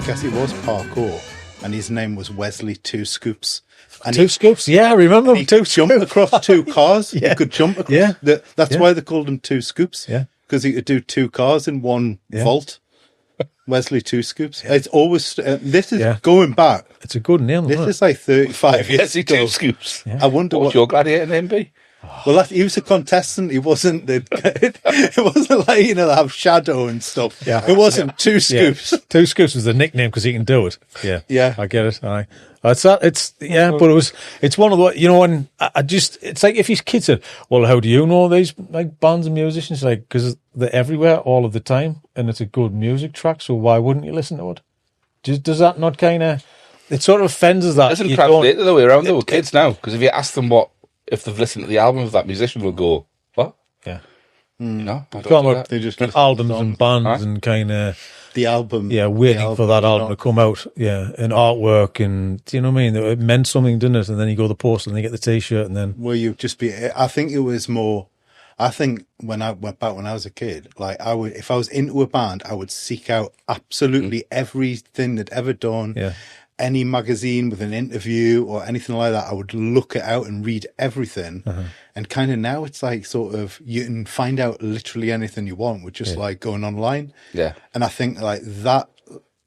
guess it was parkour, and his name was Wesley Two Scoops. And Two Scoops, yeah, I remember he Two could jump across two cars. Yeah. He could jump across. Yeah. That's why they called him Two Scoops. Yeah. Because he could do two cars in one vault. Wesley Two Scoops. It's always this is going back. It's a good name. This isn't is like 35 years Wesley ago. Two Scoops. Yeah. I wonder What's your gladiator name be? Well, he was a contestant. He wasn't. It wasn't like they have Shadow and stuff. Yeah. It wasn't Two Scoops. Yeah. Two Scoops was the nickname because he can do it. Yeah, Yeah. I get it. It's that. But it's one of the when it's like if his kid said, "Well, how do you know these like bands and musicians?" Like because they're everywhere all of the time, and it's a good music track. So why wouldn't you listen to it? Does that not kind of? It sort of offends us that It doesn't translate the way around though with kids now. Because if you ask them if they've listened to the album of that musician, will go, "What?" Yeah. No, I don't Talking do about that. They just albums and bands and kind of the album. waiting for that album to come out, and artwork, and do you know what I mean? It meant something, didn't it? And then you go to the post and they get the T-shirt, and then Where you just be. I think it was more. I think when I went back when I was a kid, like I would, if I was into a band, I would seek out absolutely everything they'd ever done. Yeah. Any magazine with an interview or anything like that, I would look it out and read everything. And kind of now it's like sort of you can find out literally anything you want with just like going online. Yeah. And I think like that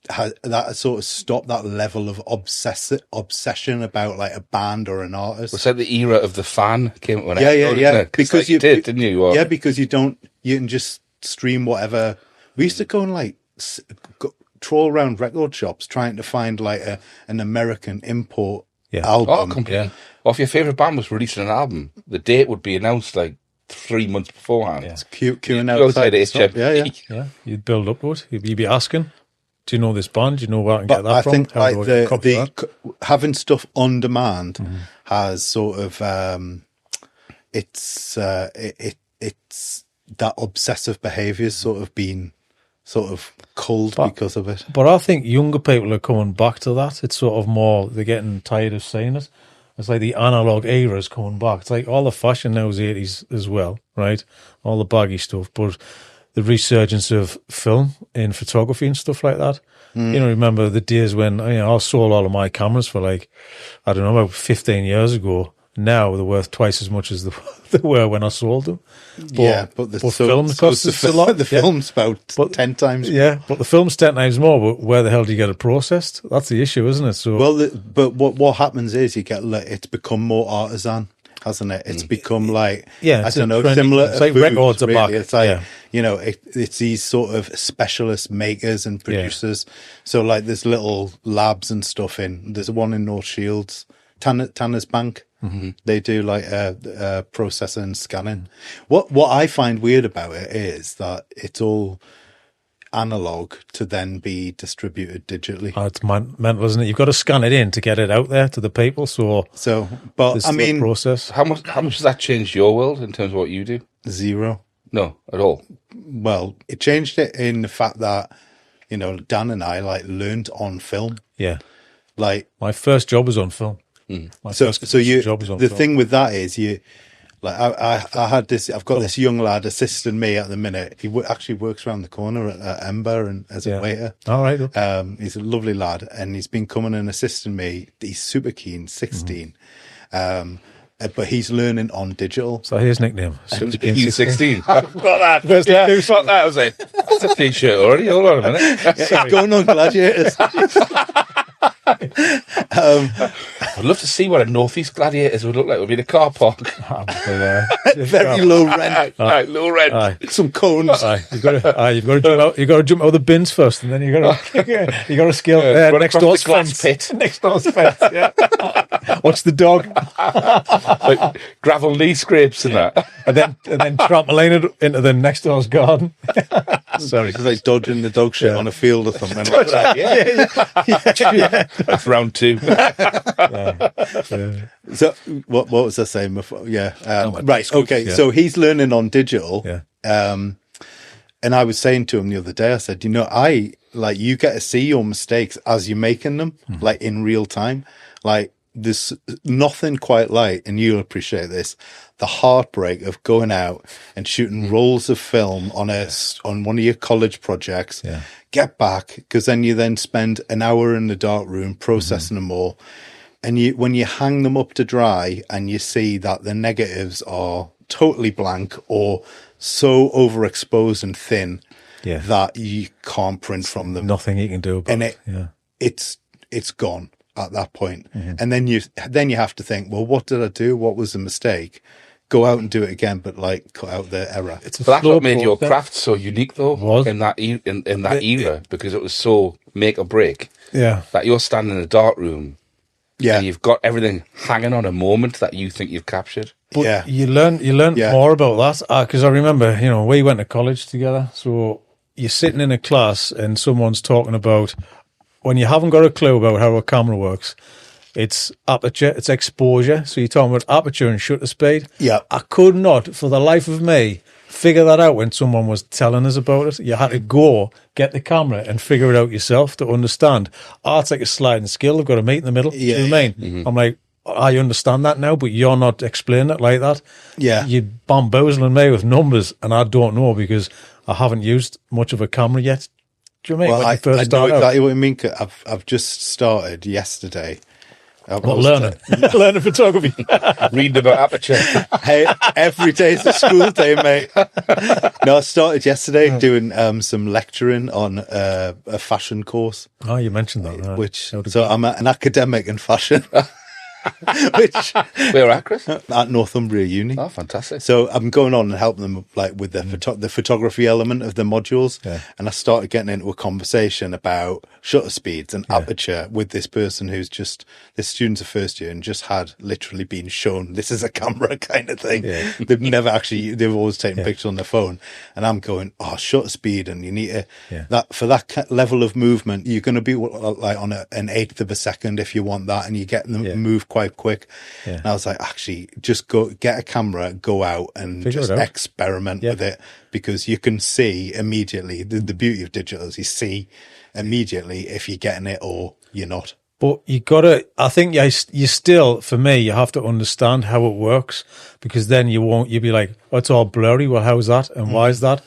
has sort of stopped that level of obsession about like a band or an artist. It's like the era of the fan came when Yeah. Because you did, didn't you? Yeah, because you can just stream whatever. We used to go and like troll around record shops trying to find like an American import album. Oh, completely. Or if your favourite band was releasing an album, the date would be announced like 3 months beforehand. It's queuing outside outside. HM. Yeah. you'd build up to it. You'd be asking, "Do you know this band? Do you know where I can get that I from?" think How like do I copy that? having stuff on demand has sort of it's that obsessive behaviour sort of been sort of culled because of it. But I think younger people are coming back to that. It's sort of more, they're getting tired of saying it. It's like the analog era is coming back. It's like all the fashion now is 80s as well, right? All the baggy stuff. But the resurgence of film in photography and stuff like that. Remember the days when I sold all of my cameras for like, I don't know, about 15 years ago. Now they're worth twice as much as they were when I sold them. But the film costs a lot. The film's about 10 times. Yeah, but the film's 10 times more. But where the hell do you get it processed? That's the issue, isn't it? So but what happens is you get it's become more artisan, hasn't it? It's become like I don't know, similar. It's like food, records are back. It's like it's these sort of specialist makers and producers. So like there's little labs and stuff there's one in North Shields, Tanner's Bank. They do like processing and scanning. What I find weird about it is that it's all analog to then be distributed digitally. It's mental, isn't it? You've got to scan it in to get it out there to the people. But I mean, process. How much has that changed your world in terms of what you do? Zero. No, at all. Well, it changed it in the fact that Dan and I like learned on film. Yeah, like my first job was on film. The thing with that is I had this. I've got this young lad assisting me at the minute. He actually works around the corner at Ember and as a waiter. All right. Okay. He's a lovely lad, and he's been coming and assisting me. He's super keen, 16. But he's learning on digital. So his nickname. 16. I've got that. Yeah, fuck that. I was like, that's a t-shirt already. Hold on a minute. Going on Gladiators. I'd love to see what a Northeast Gladiators would look like. It would be in a car park. Very low rent. Low rent. Some cones. You've got to jump out of the bins first, and then you got to scale next door's fence. Pit. Next door's fence. Yeah. Watch the dog. Like gravel knee scrapes and that. and then trampoline it into the next door's garden. Sorry, because like dodging the dog shit on a field or something. That's round 2. So what was I saying before? Right. Okay. Yeah. So he's learning on digital. Yeah. And I was saying to him the other day, I said, you get to see your mistakes as you're making them, like in real time. Like there's nothing quite like, and you'll appreciate this, the heartbreak of going out and shooting rolls of film on one of your college projects, get back, because then you then spend an hour in the dark room processing them all. And when you hang them up to dry and you see that the negatives are totally blank or so overexposed and thin that you can't print from them. Nothing you can do about it. It's gone at that point. And then you have to think, well, what did I do? What was the mistake? Go out and do it again, but like cut out the error. But that's what made your craft so unique, though, in that era, because it was so make or break. Yeah, that you're standing in a dark room. Yeah, and you've got everything hanging on a moment that you think you've captured. But you learn more about that, because I remember, we went to college together. So you're sitting in a class and someone's talking about, when you haven't got a clue about how a camera works, it's aperture, it's exposure. So you're talking about aperture and shutter speed. Yeah, I could not, for the life of me, figure that out when someone was telling us about it. You had to go get the camera and figure it out yourself to understand. It's like a sliding scale. I've got to meet in the middle. Yeah. Do you know what I mean? I'm like, I understand that now, but you're not explaining it like that. Yeah. You're bamboozling me with numbers, and I don't know because I haven't used much of a camera yet. Do you know what I mean? Well, I know exactly what you mean. I've just started yesterday. Learning photography. Reading about aperture. Hey, every day's a school day, mate. No, I started yesterday doing some lecturing on a fashion course. Oh, you mentioned that. So I'm an academic in fashion. Where at, Chris? At Northumbria Uni. Oh, fantastic. So I'm going on and helping them like with the photography element of the modules. Yeah. And I started getting into a conversation about shutter speeds and aperture with this person who's this student's a first year and just had literally been shown this is a camera kind of thing. Yeah. They've always taken pictures on their phone. And I'm going, shutter speed, and you need to, for that level of movement, you're going to be like on an eighth of a second if you want that, and you get them to move quite quick. Yeah. And I was like, actually, just go get a camera, go out and just experiment with it, because you can see immediately. The beauty of digital is you see immediately if you're getting it or you're not. But you I think you still, for me, you have to understand how it works, because then you'll be like, it's all blurry. Well, how's that? And why is that?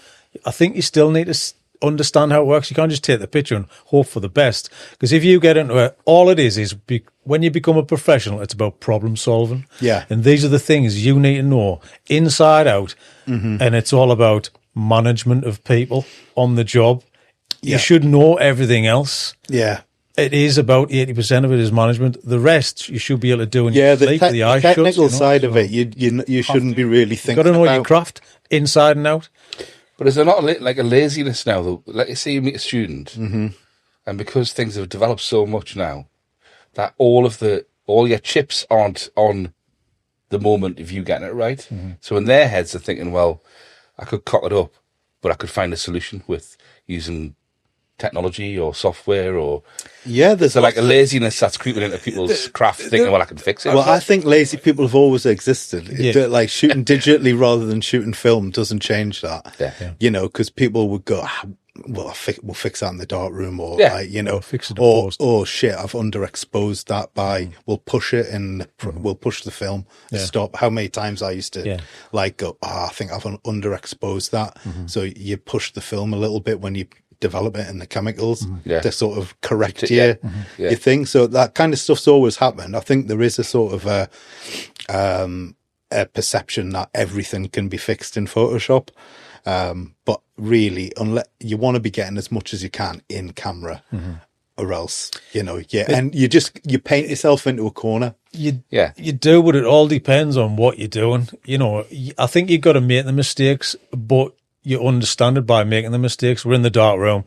I think you still need to understand how it works. You can't just take the picture and hope for the best, because if you get into it, all it is when you become a professional, it's about problem solving. Yeah. And these are the things you need to know inside out. And it's all about management of people on the job. You should know everything else. Yeah. It is about 80% of it is management. The rest you should be able to do in your sleep, with the eyes shut. The technical side of it, you shouldn't be really thinking about. You've got to know your craft inside and out. But is there not like a laziness now, though? Like you say, you meet a student, and because things have developed so much now, that all your chips aren't on the moment of you getting it right. So in their heads, they're thinking, well, I could cock it up, but I could find a solution with using technology or software, or there's like a laziness that's creeping into people's craft, thinking, well, I can fix it. Well, I think lazy people have always existed. Like shooting digitally rather than shooting film doesn't change that. Because people would go, we'll fix that in the dark room, or fix it or shit, I've underexposed that by we'll push it and we'll push the film to stop. How many times I used to go, I think I've underexposed that. So you push the film a little bit when you develop it in the chemicals to sort of correct your thing. So that kind of stuff's always happened. I think there is a sort of a perception that everything can be fixed in Photoshop. But really, unless you want to be getting as much as you can in camera, or else, and you paint yourself into a corner. You do, but it all depends on what you're doing. I think you've got to make the mistakes, but you understand it by making the mistakes. We're in the dark room.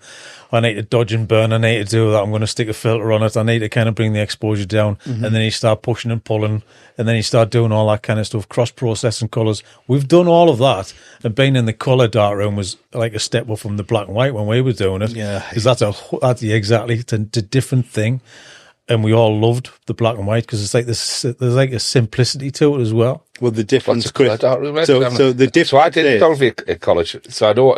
I need to dodge and burn. I need to do that. I'm going to stick a filter on it. I need to kind of bring the exposure down. And then you start pushing and pulling. And then you start doing all that kind of stuff, cross-processing colours. We've done all of that. And being in the colour dark room was like a step up from the black and white when we were doing it. Yeah. Because it's a different thing. And we all loved the black and white because it's like there's like a simplicity to it as well. Well, the difference, What's a colour darkroom? so the difference. So I did is, photography at college, so I know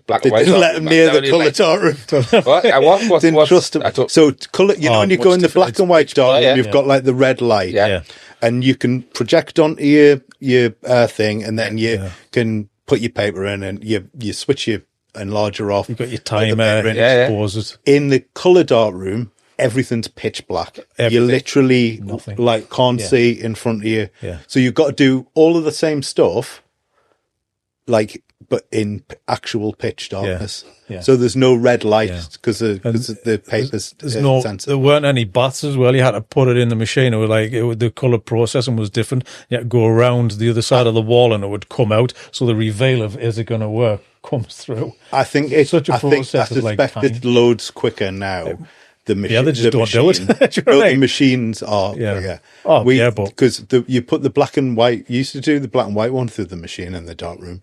black they and white. didn't let them near the colour darkroom. What? Didn't trust them. So colour, when you go in the black and white darkroom, you've got like the red light, and you can project onto your thing, and then you can put your paper in, and you switch your enlarger off. You've got your timer, expose it. In the colour darkroom, everything's pitch black. You literally can't see in front of you. Yeah. So you've got to do all of the same stuff, but in actual pitch darkness. Yeah. So there's no red light because the paper's sensitive. There weren't any baths as well. You had to put it in the machine. It was the colour processing was different. You had to go around the other side of the wall and it would come out. So the reveal of is it going to work comes through. I think it's such a process. I suspect it's loads quicker now. The machine, they just don't do it. The machines are bigger. Because you put the black and white. You used to do the black and white one through the machine in the darkroom,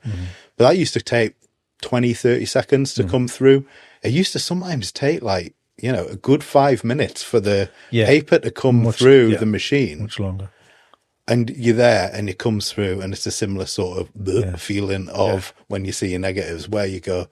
but that used to take 20, 30 seconds to come through. It used to sometimes take a good 5 minutes for the paper to come through the machine. Much longer. And you're there, and it comes through, and it's a similar sort of feeling of when you see your negatives, where you go,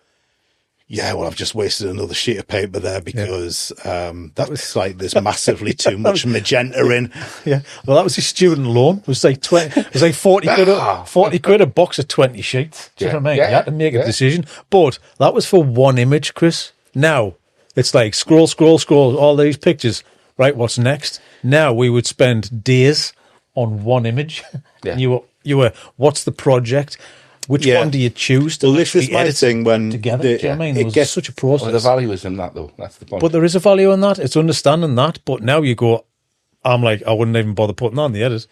yeah, well, I've just wasted another sheet of paper there because that was like there's massively too much magenta in. Yeah, well, that was his student loan. It was like 20. It was like 40 quid. 40 quid a box of 20 sheets. Do you know what I mean? You had to make a decision, but that was for one image, Chris. Now it's like scroll, all these pictures. Right, what's next? Now we would spend days on one image. Yeah. You were. What's the project? Which one do you choose to this is my thing when together? Do you know what I mean? It gets such a process. Well, the value is in that, though. That's the point. But there is a value in that. It's understanding that. But now you go, I'm like, I wouldn't even bother putting on the edit.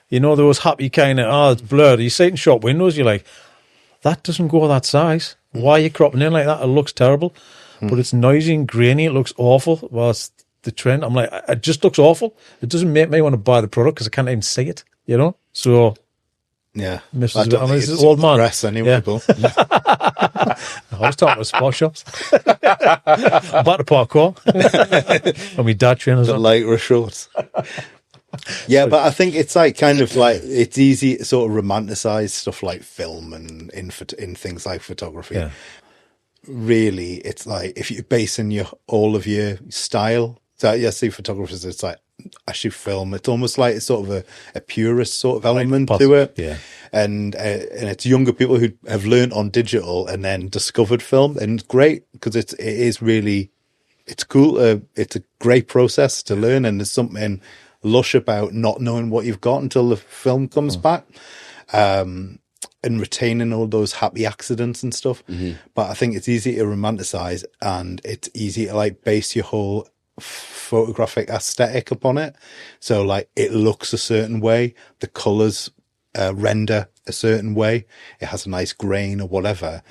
You know, those happy kind of, it's blurred. You see it in shop windows, you're like, that doesn't go that size. Why are you cropping in like that? It looks terrible. But it's noisy and grainy. It looks awful. Well, it's the trend. I'm like, it just looks awful. It doesn't make me want to buy the product because I can't even see it, you know? So... Yeah, this is old man. Press anyway, Bill. I was talking about sport shops. About the parkour. And my dad trainers the lighter shorts. Yeah, but I think it's like kind of like it's easy to sort of romanticize stuff like film and in things like photography. Yeah. Really, it's like if you're basing all of your style. So I see photographers. It's like I shoot film. It's almost like it's sort of a purist sort of element to it. Yeah, and it's younger people who have learned on digital and then discovered film, and it's great because it's cool. It's a great process to learn, and there's something lush about not knowing what you've got until the film comes back, and retaining all those happy accidents and stuff. But I think it's easy to romanticize, and it's easy to like base your whole photographic aesthetic upon it. So like it looks a certain way, the colors render a certain way, it has a nice grain or whatever,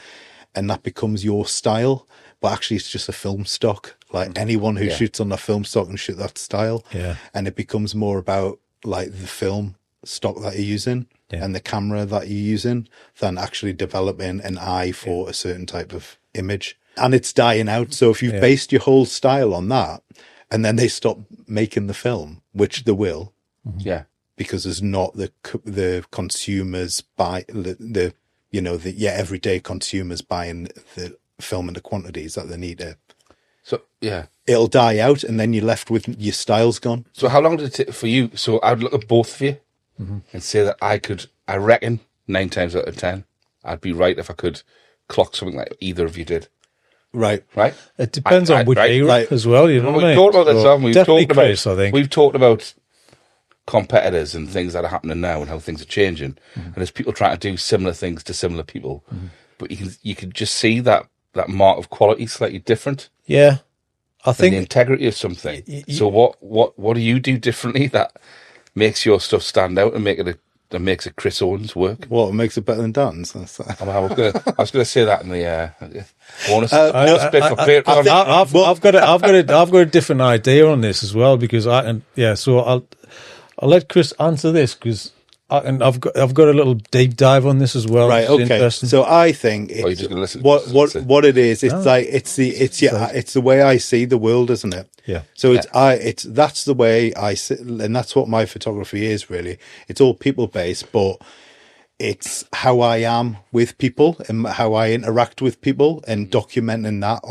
and that becomes your style. But actually it's just a film stock. Like anyone who shoots on a film stock can shoot that style. Yeah. And it becomes more about like the film stock that you're using and the camera that you're using than actually developing an eye for a certain type of image. And it's dying out. So if you've based your whole style on that, and then they stop making the film, which they will, because there's not the consumers the everyday consumers buying the film in the quantities that they need to. So it'll die out, and then you're left with your style's gone. So how long did it take for you? So I'd look at both of you and say that I reckon 9 times out of 10, I'd be right if I could clock something like either of you did. Right. It depends on which era as well. You know what I mean? We've talked about this, haven't we? Chris, I think. We've talked about competitors and things that are happening now and how things are changing, and there's people trying to do similar things to similar people, but you can just see that mark of quality slightly different. Yeah, I think the integrity of something. So what do you do differently that makes your stuff stand out and that makes it Chris Owens work? What makes it better than Dan's? I was going to say that in the bonus. I've got a different idea on this as well because so I'll let Chris answer this because And I've got a little deep dive on this as well. Right. It's Okay. interesting. So I think Or you're just going to listen. what it is. It's like it's the way I see the world, isn't it? Yeah. So that's the way I see, and that's what my photography is really. It's all people based, but it's how I am with people and how I interact with people and documenting that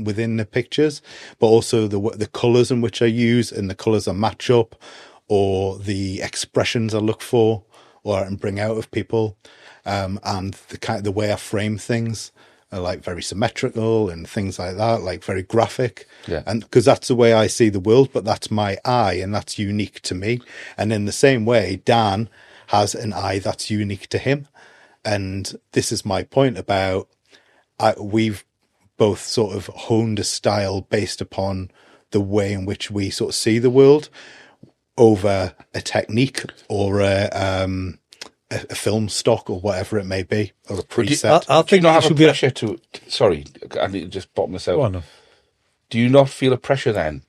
within the pictures, but also the colors in which I use and the colors I match up, or the expressions I look for or and bring out of people, and the way I frame things are like very symmetrical and things like that, like very graphic. Yeah. And because that's the way I see the world, but that's my eye and that's unique to me. And in the same way, Dan has an eye that's unique to him. And this is my point about we've both sort of honed a style based upon the way in which we sort of see the world over a technique or a film stock or whatever it may be, or a preset. I Do you think not it have a should be pressure to... Sorry, I need to just bottom this out. Go on, then. Do you not feel a pressure then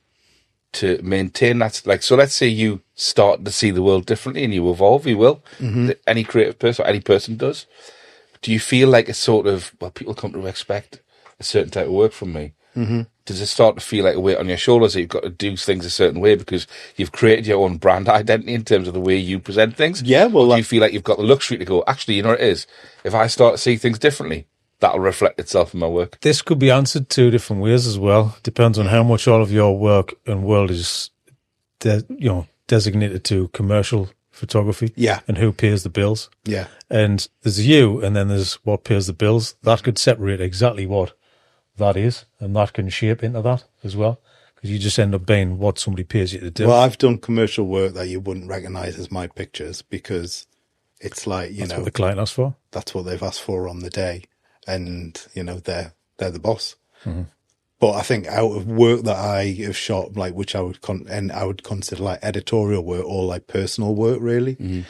to maintain that? Like, so let's say you start to see the world differently and you evolve, you will. Mm-hmm. Any creative person or any person does. Do you feel like it's sort of, well, people come to expect a certain type of work from me? Mm-hmm. Does it start to feel like a weight on your shoulders that you've got to do things a certain way because you've created your own brand identity in terms of the way you present things? Yeah, well, or do you feel like you've got the luxury to go, actually, you know what it is? If I start to see things differently, that'll reflect itself in my work. This could be answered two different ways as well. Depends on how much all of your work and world is, designated to commercial photography. Yeah. And who pays the bills. Yeah. And there's you, and then there's what pays the bills. That could separate exactly what that is, and that can shape into that as well, because you just end up being what somebody pays you to do. Well, I've done commercial work that you wouldn't recognize as my pictures because it's like, That's what the client asked for. That's what they've asked for on the day. And, they're the boss. Mm-hmm. But I think out of work that I have shot, like, which I would consider like editorial work or like personal work, really, Mm-hmm.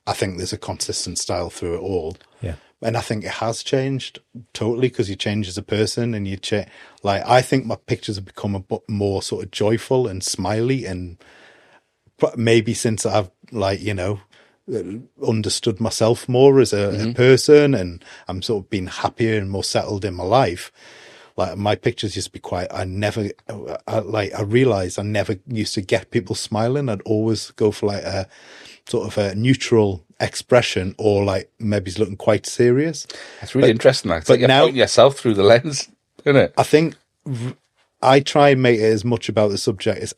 I think there's a consistent style through it all. Yeah. And I think it has changed totally because you change as a person and you change. Like, I think my pictures have become a bit more sort of joyful and smiley, and maybe since I've understood myself more as a person, and I'm sort of been happier and more settled in my life. Like, my pictures used to be quite, I realized I never used to get people smiling. I'd always go for like a sort of a neutral expression, or like maybe he's looking quite serious. That's really interesting. It's like you're pointing yourself through the lens, isn't it? I think I try and make it as much about the subject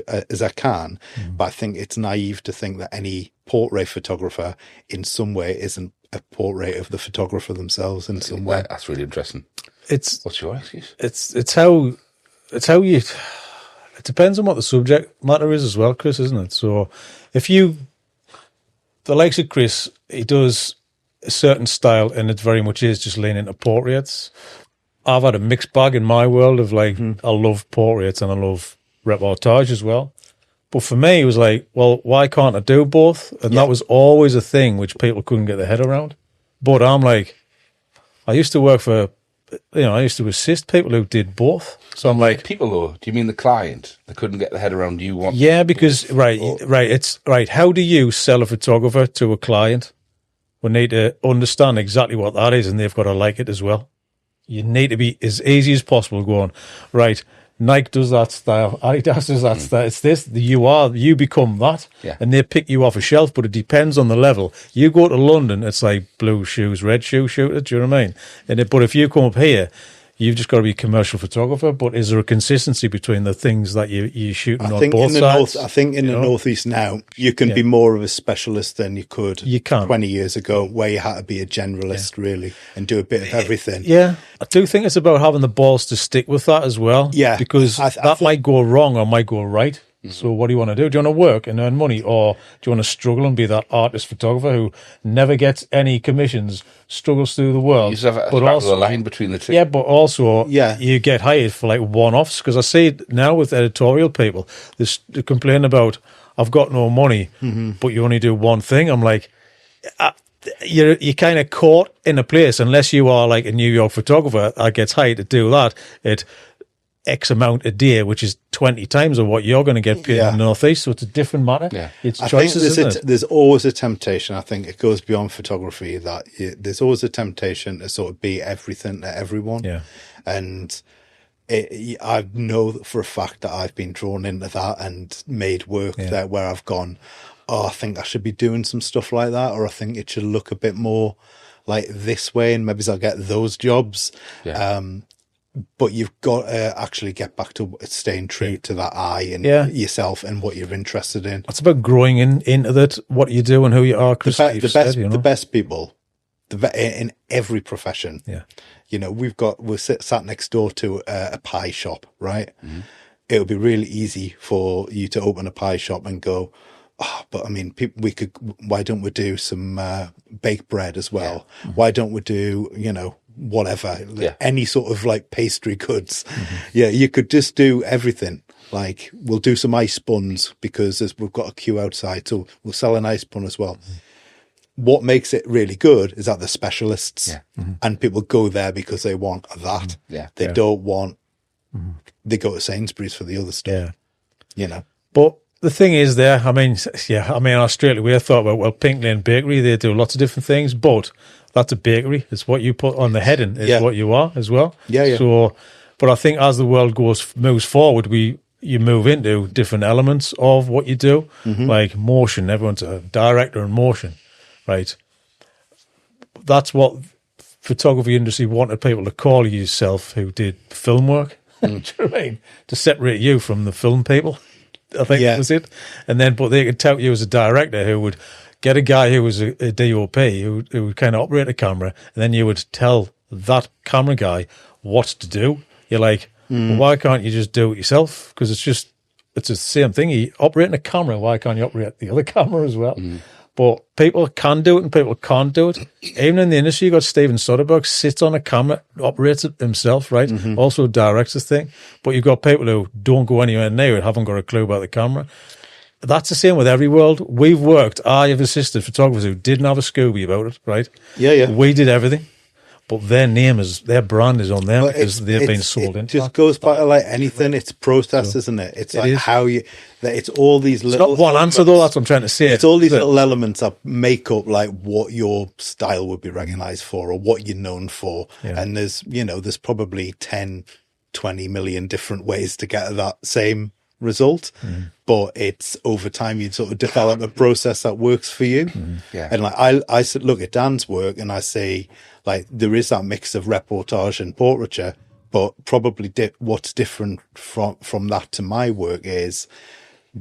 as I can, but I think it's naive to think that any portrait photographer in some way isn't a portrait of the photographer themselves in some way. That's really interesting. What's your excuse? It's how you. It depends on what the subject matter is as well, Chris, isn't it? So if the likes of Chris, he does a certain style, and it very much is just leaning into portraits. I've had a mixed bag in my world of like, I love portraits and I love reportage as well. But for me, it was like, well, why can't I do both? And that was always a thing which people couldn't get their head around. But I'm like, I used to work for, I used to assist people who did both. So I'm like, people though, do you mean the client? They couldn't get their head around you want? Yeah, because it's right. How do you sell a photographer to a client? We need to understand exactly what that is, and they've got to like it as well. You need to be as easy as possible going, right, Nike does that style, Adidas does that style, it's this, you become that, and they pick you off a shelf, but it depends on the level. You go to London, it's like blue shoes, red shoe shooter, do you know what I mean? But if you come up here, you've just got to be a commercial photographer, but is there a consistency between the things that you're shooting on both sides? I think in the Northeast now, you can be more of a specialist than you could 20 years ago, where you had to be a generalist, really, and do a bit of everything. Yeah. I do think it's about having the balls to stick with that as well. Yeah. Because that might go wrong or might go right. So what do you want to do? Do you want to work and earn money, or do you want to struggle and be that artist photographer who never gets any commissions, struggles through the world? You have a line between the two. Yeah, but also you get hired for like one-offs, because I see it now with editorial people. They complain about, I've got no money, but you only do one thing. I'm like, you're kind of caught in a place, unless you are like a New York photographer that gets hired to do that. X amount a day, which is 20 times of what you're going to get paid in the Northeast. So it's a different matter. Yeah. It's I choices, think isn't it? there's always a temptation. I think it goes beyond photography that there's always a temptation to sort of be everything to everyone. Yeah. And I know for a fact that I've been drawn into that and made work there where I've gone, oh, I think I should be doing some stuff like that, or I think it should look a bit more like this way, and maybe I'll get those jobs. Yeah. But you've got to actually get back to staying true to that eye and yourself and what you're interested in. It's about growing into that, what you do and who you are, Chris. The best people in every profession. Yeah. You know, we're sat next door to a pie shop, right? Mm-hmm. It would be really easy for you to open a pie shop and go, oh, but I mean, why don't we do some baked bread as well? Yeah. Mm-hmm. Why don't we do, whatever, any sort of like pastry goods? Mm-hmm. Yeah, you could just do everything. Like, we'll do some ice buns because we've got a queue outside, so we'll sell an ice bun as well. Mm-hmm. What makes it really good is that they're specialists, and people go there because they want that. Yeah. They don't want, they go to Sainsbury's for the other stuff, But the thing is Australia, we thought about, well, Pink Lane Bakery, they do lots of different things, but that's a bakery. It's what you put on the heading is what you are as well. Yeah. So, but I think as the world moves forward, you move into different elements of what you do, like motion. Everyone's a director in motion. Right, that's what photography industry wanted people to call yourself who did film work. Do you know what I mean? To separate you from the film people, I think that was it. And then, but they could tout you as a director who would get a guy who was a DOP who would kind of operate a camera, and then you would tell that camera guy what to do. You're like, well, why can't you just do it yourself? Because it's the same thing. You operating a camera, why can't you operate the other camera as well? But people can do it and people can't do it. Even in the industry, you got Steven Soderbergh sits on a camera, operates it himself, right? Also directs the thing. But you've got people who don't go anywhere near it, haven't got a clue about the camera. That's the same with every world. I have assisted photographers who didn't have a Scooby about it, right? Yeah. We did everything. But their brand is on them because they've been sold into. It just goes back to like anything. It's process, isn't it? It's like how you. It's all these little. It's not one answer though. That's what I'm trying to say. It's all these little elements that make up like what your style would be recognised for or what you're known for. Yeah. And there's probably 10, 20 million different ways to get that same result. But it's over time you sort of develop a process that works for you. Yeah. And like I look at Dan's work and I say, like, there is that mix of reportage and portraiture, but probably what's different from that to my work is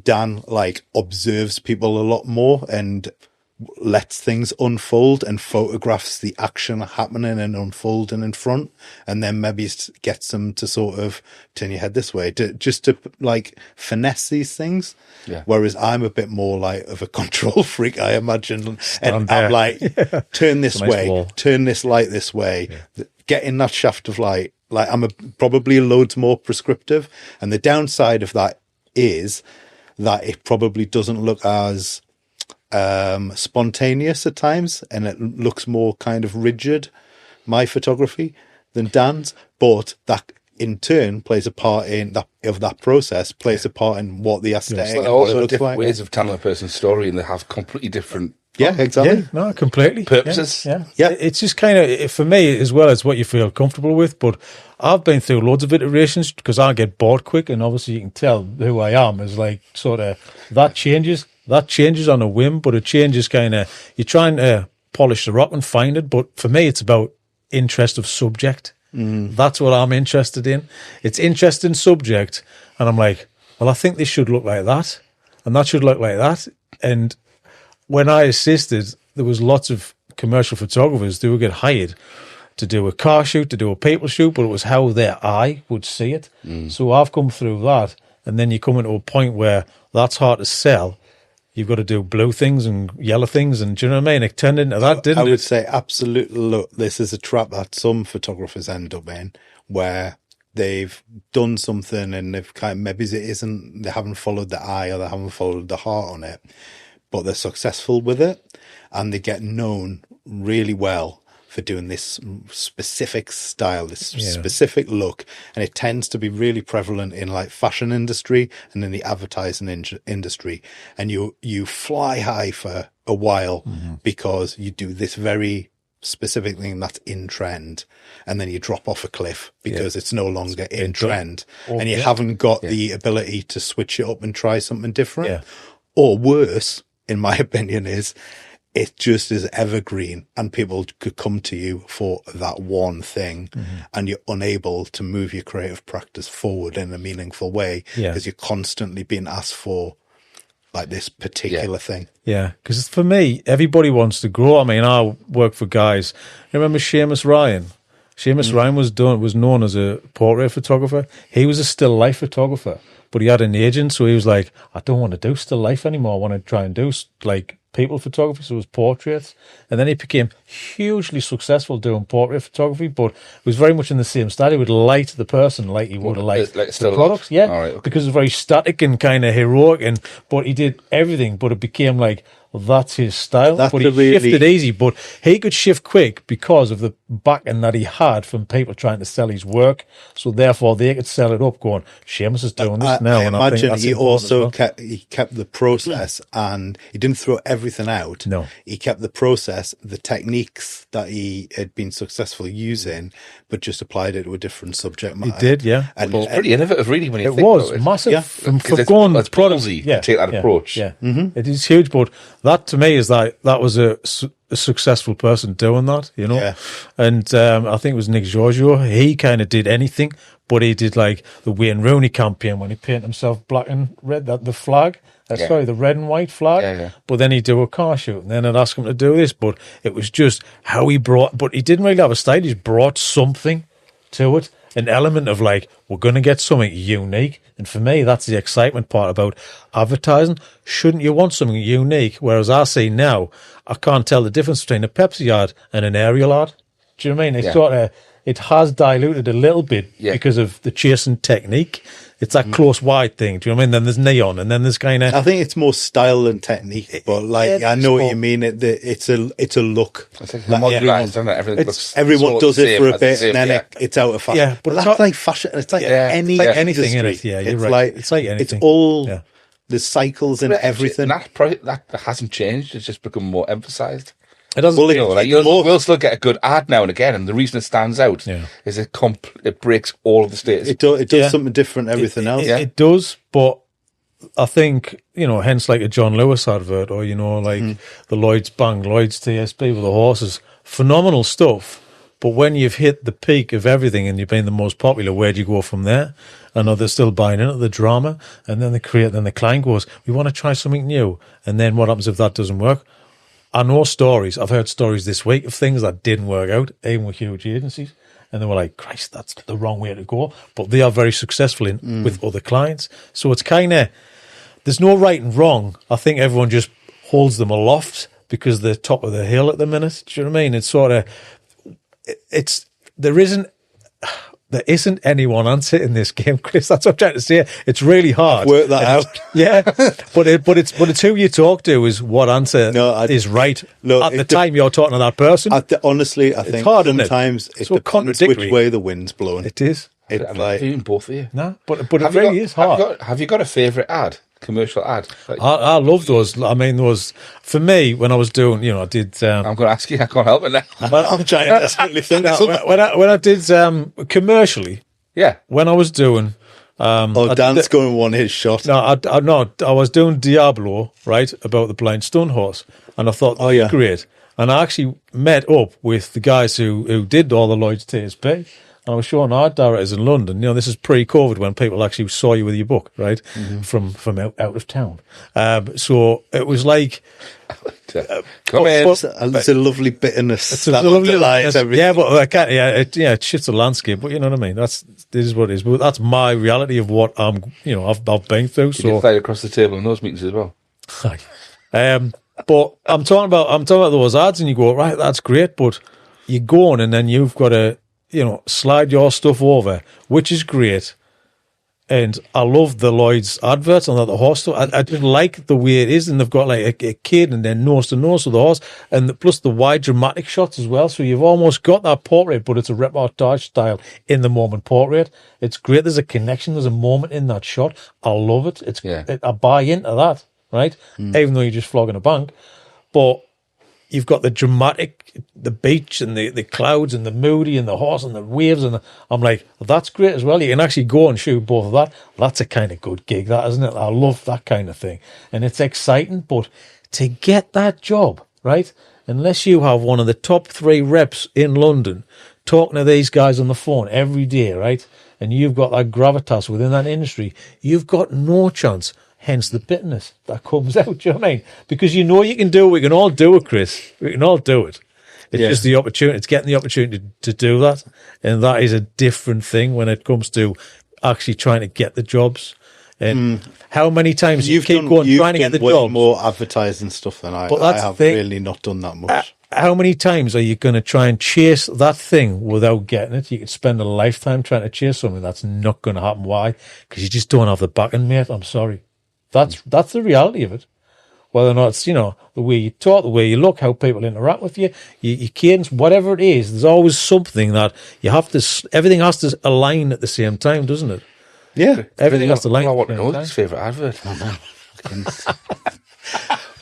Dan like observes people a lot more and lets things unfold and photographs the action happening and unfolding in front, and then maybe gets them to sort of turn your head this way to like finesse these things. Yeah. Whereas I'm a bit more like of a control freak, I imagine, and I'm like, turn this way, wall. Turn this light this way, get in that shaft of light. Like I'm probably loads more prescriptive, and the downside of that is that it probably doesn't look as spontaneous at times, and it looks more kind of rigid, my photography, than Dan's. But that in turn plays a part in that process, plays a part in what the aesthetic. Like also different ways of telling a person's story, and they have completely different. Yeah, exactly. Yeah, no, completely. Purposes. Yeah. It's just kind of, for me, as well as what you feel comfortable with. But I've been through loads of iterations because I get bored quick, and obviously you can tell who I am is like sort of that changes. That changes on a whim, but it changes kind of, you're trying to polish the rock and find it. But for me, it's about interest of subject. That's what I'm interested in. It's interesting subject. And I'm like, well, I think this should look like that. And that should look like that. And when I assisted, there was lots of commercial photographers who would get hired to do a car shoot, to do a people shoot, but it was how their eye would see it. So I've come through that. And then you come into a point where that's hard to sell. You've got to do blue things and yellow things, and do you know what I mean? It turned into that, didn't it? I would say absolutely. Look, this is a trap that some photographers end up in, where they've done something and they've maybe they haven't followed the eye or they haven't followed the heart on it, but they're successful with it and they get known really well for doing this specific style, this specific look. And it tends to be really prevalent in like fashion industry and in the advertising industry. And you fly high for a while because you do this very specific thing that's in trend, and then you drop off a cliff because it's no longer in trend, and you haven't got the ability to switch it up and try something different. Or worse, in my opinion, is it just is evergreen, and people could come to you for that one thing, and you're unable to move your creative practice forward in a meaningful way because you're constantly being asked for like this particular thing. Yeah, because for me, everybody wants to grow. I mean, I work for guys. You remember Seamus Ryan? Seamus Ryan was known as a portrait photographer. He was a still life photographer, but he had an agent, so he was like, I don't want to do still life anymore. I want to try and do like people photography, so it was portraits. And then he became hugely successful doing portrait photography, but it was very much in the same style. He would light the person like he would have liked the products. Yeah, right, because it was very static and kind of heroic, but he did everything, but it became like, that's his style. But he shifted easy, but he could shift quick because of the backing that he had from people trying to sell his work. So therefore, they could sell it up, going, Seamus is doing this now. I and imagine I think he also kept the process, and he didn't throw everything out. No, he kept the process, the techniques that he had been successful using, but just applied it to a different subject matter. He did, yeah. And it's pretty innovative, really, when you think about it. Massive. Yeah. For going it's ballsy to take that approach. Yeah, it is huge, but that to me is that was a successful person doing that, you know. Yeah. And I think it was Nick Giorgio. He kind of did anything, but he did like the Wayne Rooney campaign when he painted himself black and red, the flag. Sorry, the red and white flag. Yeah. But then he'd do a car shoot, and then I'd ask him to do this. But it was just how he brought. But he didn't really have a style. He just brought something to it, an element of like, we're going to get something unique. And for me, that's the excitement part about advertising. Shouldn't you want something unique? Whereas I see now, I can't tell the difference between a Pepsi ad and an Ariel ad. Do you know what I mean? It's sort of, it has diluted a little bit because of the chasing technique. It's that close wide thing. Do you know what I mean? Then there's neon, and then there's kind of. I think it's more style than technique, but like I know what you mean. It's a look. It's like homogenized, isn't it? Everyone does it for a bit, and then it's out of fashion. Yeah, but that's like fashion. It's like anything in it. Yeah, you're right. It's like anything. It's all the cycles and everything. That hasn't changed. It's just become more emphasized. It doesn't. Well, we'll still get a good ad now and again, and the reason it stands out is it breaks all of the status. It does something different than everything else. It does, but I think, hence like a John Lewis advert, or like the Lloyd's TSB with the horses, phenomenal stuff. But when you've hit the peak of everything and you've been the most popular, where do you go from there? I know they're still buying into the drama, and then the client goes, we want to try something new, and then what happens if that doesn't work? I know stories. I've heard stories this week of things that didn't work out, even with huge agencies. And they were like, Christ, that's the wrong way to go. But they are very successful with other clients. So it's kind of, there's no right and wrong. I think everyone just holds them aloft because they're top of the hill at the minute. Do you know what I mean? It's sort of, there isn't any one answer in this game, Chris. That's what I'm trying to say. It's really hard. Work that out. Yeah, but it's who you talk to is what answer is right at the time you're talking to that person. Honestly, I think it's hard, sometimes it depends which way the wind's blowing. It is. I'm like doing both of you. No, but it really is hard. Have you got a favourite ad? Commercial ad? I love those. I mean, those for me when I was doing, I did. I'm going to ask you. I can't help it now. I'm trying to desperately think. When I did commercially, when I was doing. Dan's going one hit shot. No, I was doing Diablo, right, about the blind stone horse, and I thought, great. And I actually met up with the guys who did all the Lloyd's TSB. And I was showing art directors in London. This is pre-COVID when people actually saw you with your book, right, from out of town. So it was like, come in. It's a lovely bitterness. It's a lovely light. Yeah, but I can't. It shifts the landscape. But you know what I mean. This is what it is. But that's my reality of what I've been through. So you get across the table in those meetings as well. But I'm talking about those ads, and you go, right, that's great, but you go on, and then you've got to slide your stuff over, which is great. And I love the Lloyd's adverts on the horse stuff. I just like the way it is, and they've got like a kid and then nose to nose with the horse, and plus the wide dramatic shots as well. So you've almost got that portrait, but it's a reportage style in the moment portrait. It's great. There's a connection. There's a moment in that shot. I love it. I buy into that, right? Even though you're just flogging a bank, but you've got the dramatic, the beach and the clouds and the moody and the horse and the waves. And I'm like, well, that's great as well. You can actually go and shoot both of that. That's a kind of good gig, that, isn't it? I love that kind of thing. And it's exciting. But to get that job, right, unless you have one of the top 3 reps in London talking to these guys on the phone every day, right, and you've got that gravitas within that industry, you've got no chance. Hence the bitterness that comes out, do you know what I mean? Because you know you can do it. We can all do it, Chris. We can all do it. It's just the opportunity. It's getting the opportunity to do that. And that is a different thing when it comes to actually trying to get the jobs. And how many times you keep going trying to get the jobs? More advertising stuff than I have really not done that much. How many times are you going to try and chase that thing without getting it? You could spend a lifetime trying to chase something that's not going to happen. Why? Because you just don't have the backing, mate. I'm sorry. That's the reality of it. Whether or not it's, the way you talk, the way you look, how people interact with you, your cadence, whatever it is, there's always something that you have to, everything has to align at the same time, doesn't it? Yeah. Everything has to align. I want to know his favourite advert.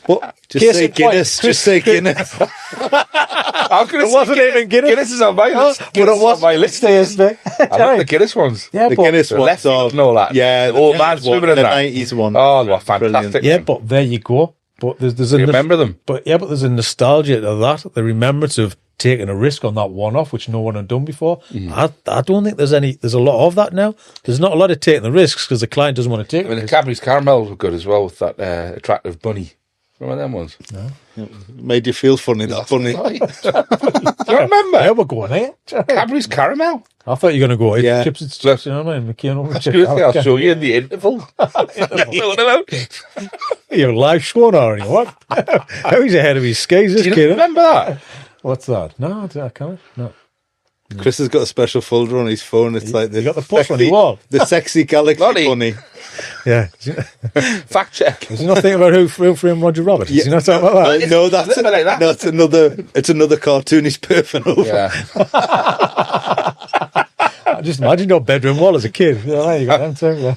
But just say Guinness. Just say Guinness. It wasn't even Guinness. Guinness is on my list. But it was on my list, isn't it? I like the Guinness ones. Yeah, the Guinness ones and all that. Yeah, the old man swimming in the that. 90s one. Oh, they were fantastic. Brilliant. Yeah, but there you go. But there's a remember them. But there's a nostalgia to that. The remembrance of taking a risk on that one-off, which no one had done before. I don't think there's a lot of that now. There's not a lot of taking the risks because the client doesn't want to take it. The Cadbury's caramels were good as well with that attractive bunny. Remember them ones? No. Made you feel funny, that funny. Do you remember? Yeah, we're going here. Cadbury's caramel. I thought you were going to go, yeah. Chips and stuff, you know what I mean? I'll show you in the interval. You're live sworn already, what? How he's ahead of his skis, this Do you kid. remember that? What's that? No, I can't. No. Chris has got a special folder on his phone. It's like the You got the post on the wall. The sexy galaxy Lottie. bunny. Yeah. Fact check. Is he not thinking about who framed Roger Rabbit? Is he not talking about that? No, that's little bit like that. No, it's another cartoon he's perfing over. Yeah. I just imagine your bedroom wall as a kid. You know, you got them too, yeah.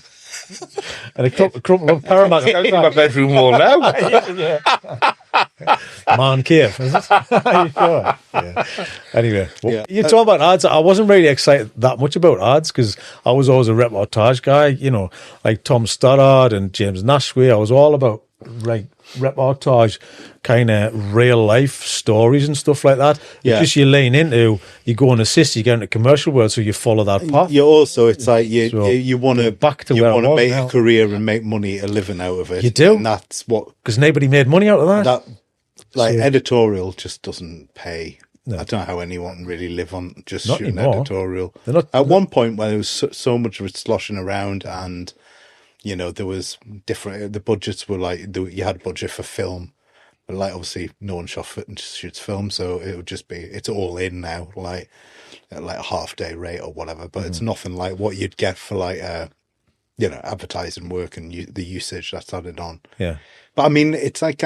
And a crumpled up paramount. I'm in my bedroom wall now. Yeah. Man cave, is it? Are you sure? Yeah. Anyway, you're talking about ads. I wasn't really excited that much about ads because I was always a reportage guy, like Tom Stoddard and James Nashway. I was all about like reportage kind of real life stories and stuff like that. Yeah. Because you lean into, you go and assist, you get into commercial world, so you follow that path. You also, it's like you want to back to where I was make now. a career and make money, a living out of it. You do. And that's what Because nobody made money out of that. editorial just doesn't pay. No. I don't know how anyone really live on just Not shooting anymore. editorial. At one point when there was so much of it sloshing around and, there was different, the budgets were like, you had budget for film, but like obviously no one shoots film. So it would just be, it's all in now, like a half day rate or whatever, but it's nothing like what you'd get for like, advertising work and the usage that's added on. Yeah. But I mean, it's like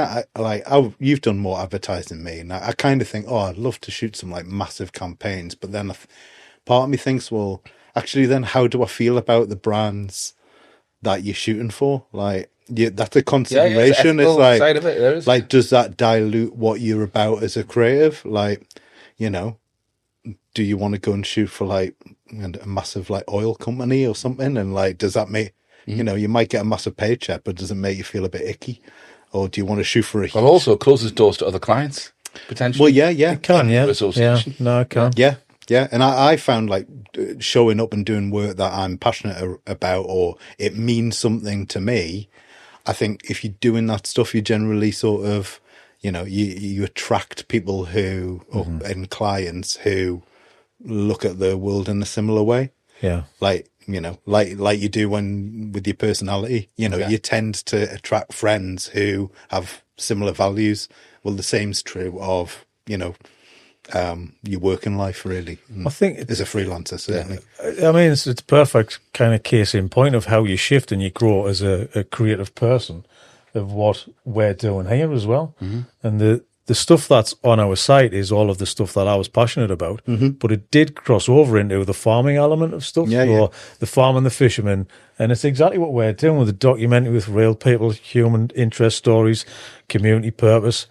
you've done more advertising than me, and I kind of think, I'd love to shoot some like massive campaigns. But then part of me thinks, well, actually, then how do I feel about the brands that you're shooting for? Like, that's a consideration. It's like, side of it, there is. like, does that dilute what you're about as a creative? Like, do you want to go and shoot for like a massive like oil company or something? And like, does that make you might get a massive paycheck, but does it make you feel a bit icky? Or do you want to shoot for a Well, also closes doors to other clients, potentially. Well, yeah. It can, yeah. Association. Yeah. No, it can. Yeah. And I found like showing up and doing work that I'm passionate about or it means something to me. I think if you're doing that stuff, you generally sort of, you attract people who, and clients who look at the world in a similar way. Yeah. Like you do with your personality, you tend to attract friends who have similar values. Well, the same's true of, your working life, really. I think as a freelancer, certainly. I mean, it's a perfect kind of case in point of how you shift and you grow as a creative person, of what we're doing here as well. And the stuff that's on our site is all of the stuff that I was passionate about, but it did cross over into the farming element of stuff, or the farm and the fishermen. And it's exactly what we're doing with the documentary, with real people, human interest stories, community purpose.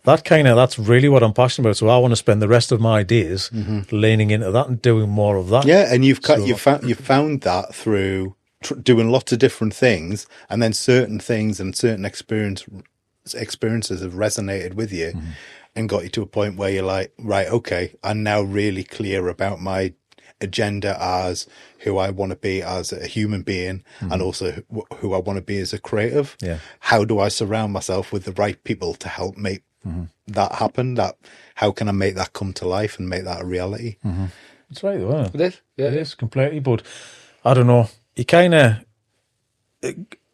That's really what I'm passionate about. So I want to spend the rest of my days leaning into that and doing more of that. Yeah, and you've found that through doing lots of different things, and then certain things and certain experiences have resonated with you and got you to a point where you're like, right, okay, I'm now really clear about my agenda as who I want to be as a human being, and also who I want to be as a creative. How do I surround myself with the right people to help make that happen? How can I make that come to life and make that a reality? That's right, though, isn't it? It is. Yeah, it is completely. But I don't know, you kind of,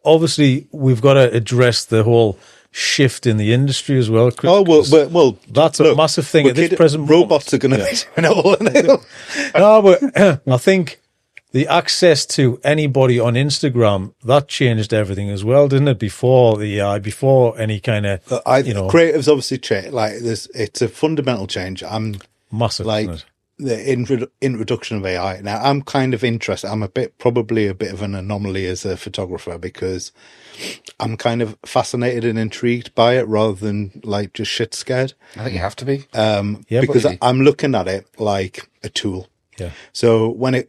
obviously we've got to address the whole shift in the industry as well. Oh, well, that's a massive thing at this present moment. Robots are going to be doing it all. No, but I think the access to anybody on Instagram, that changed everything as well, didn't it? Before the AI, before any kind of, creatives obviously change. Like it's a fundamental change. I'm massive, like isn't it? the introduction of AI. Now I'm kind of interested. I'm probably a bit of an anomaly as a photographer, because I'm kind of fascinated and intrigued by it rather than like just shit scared. I think you have to be. Because I'm looking at it like a tool. Yeah. So when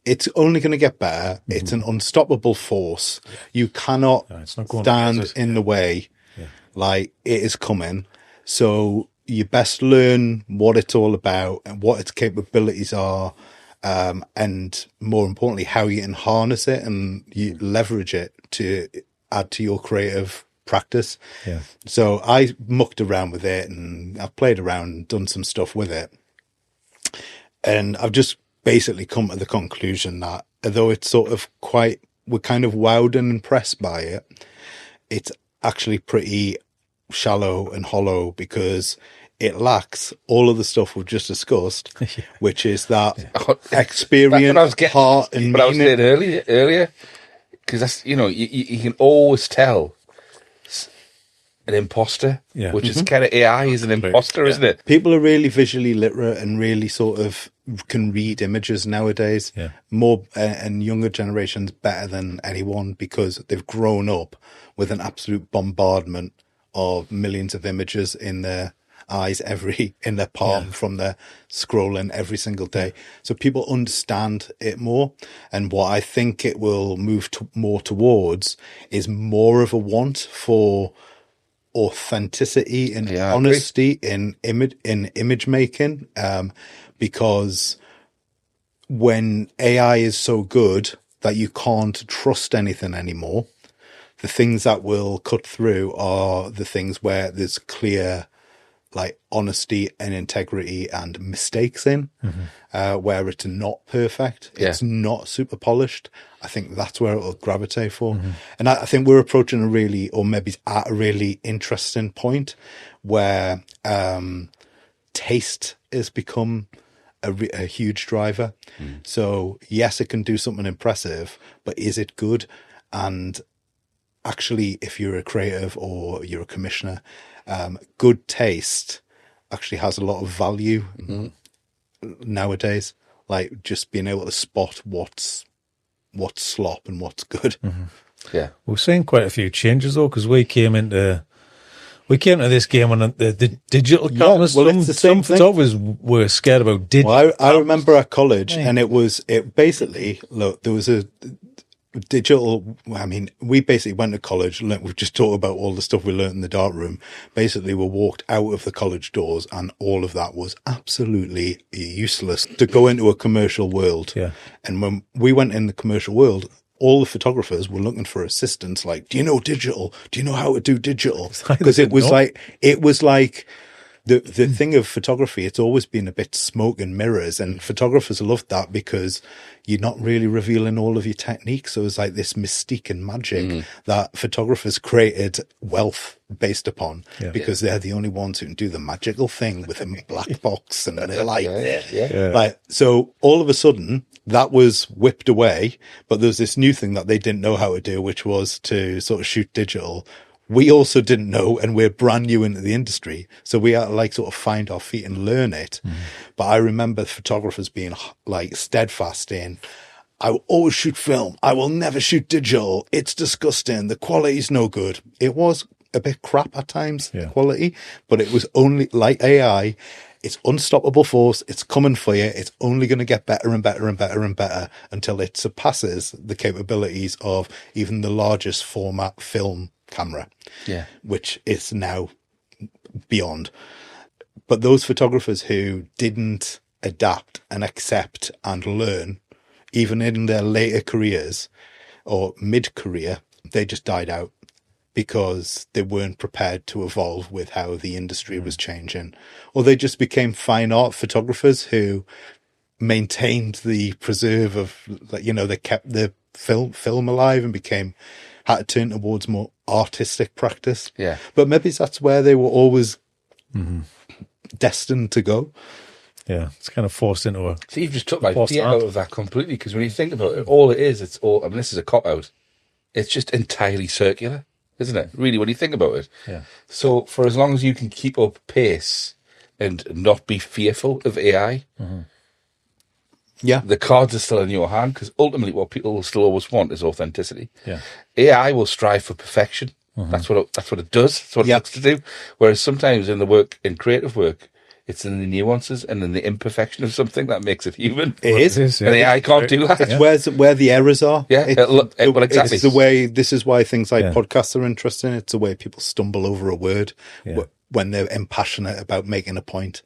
it's only going to get better. It's an unstoppable force. You cannot stand in the way. Like, it is coming. So you best learn what it's all about and what its capabilities are, and more importantly, how you can harness it and you leverage it to add to your creative practice. So I mucked around with it, and I've played around and done some stuff with it, and I've just basically come to the conclusion that although it's sort of we're kind of wowed and impressed by it, it's actually pretty shallow and hollow, because it lacks all of the stuff we've just discussed, which is that experience, heart, and meaning. But I was saying earlier, because that's, you can always tell an imposter, which is kind of AI is an imposter, isn't it? People are really visually literate and really sort of can read images nowadays. More and younger generations better than anyone, because they've grown up with an absolute bombardment of millions of images in their eyes, in their palm, from their scrolling every single day. So people understand it more. And what I think it will move more towards is more of a want for authenticity and honesty in image making, because when AI is so good that you can't trust anything anymore, the things that will cut through are the things where there's clear like honesty and integrity and mistakes in, where it's not perfect, it's not super polished. I think that's where it'll gravitate for. And I think we're approaching a really interesting point where taste has become a huge driver. So yes, it can do something impressive, but is it good? And actually, if you're a creative or you're a commissioner, good taste actually has a lot of value nowadays. Like just being able to spot what's slop and what's good. We've seen quite a few changes though, because we came into this game on the digital cameras. Well, it's the same thing. Photographers were scared about digital. Well, I remember at college, and it basically, look, there was a digital. I mean, we basically went to college. We've just talked about all the stuff we learned in the darkroom. Basically, we walked out of the college doors, and all of that was absolutely useless to go into a commercial world. And when we went in the commercial world, all the photographers were looking for assistance. Like, do you know digital? Do you know how to do digital? Because it was like the thing of photography, it's always been a bit smoke and mirrors, and photographers love that because you're not really revealing all of your techniques. So it's like this mystique and magic that photographers created wealth based upon, because they're the only ones who can do the magical thing with a black box and they're like, like, so all of a sudden that was whipped away, but there's this new thing that they didn't know how to do, which was to sort of shoot digital. We also didn't know, and we're brand new into the industry. So we had to like sort of find our feet and learn it. But I remember photographers being like steadfast in, I will always shoot film. I will never shoot digital. It's disgusting. The quality's no good. It was a bit crap at times, the quality, but it was only like AI. It's unstoppable force. It's coming for you. It's only going to get better and better and better and better until it surpasses the capabilities of even the largest format film camera, which is now beyond. But those photographers who didn't adapt and accept and learn, even in their later careers or mid-career, they just died out because they weren't prepared to evolve with how the industry was changing. Or they just became fine art photographers who maintained the preserve of, you know, they kept the film alive and had to turn towards more artistic practice. Yeah. But maybe that's where they were always destined to go. Yeah, it's kind of forced into a... So you've just took my fear out of that completely, because when you think about it, all it is, it's all, I mean, this is a cop-out. It's just entirely circular, isn't it? Really, when you think about it. Yeah. So for as long as you can keep up pace and not be fearful of AI, the cards are still in your hand, because ultimately what people will still always want is authenticity. Yeah. AI will strive for perfection. That's what it does. That's what it looks to do. Whereas sometimes in creative work, it's in the nuances and in the imperfection of something that makes it human. It is. And AI can't do that. It's where the errors are. Yeah, well, exactly. It's the way, this is why things like podcasts are interesting. It's the way people stumble over a word when they're impassionate about making a point.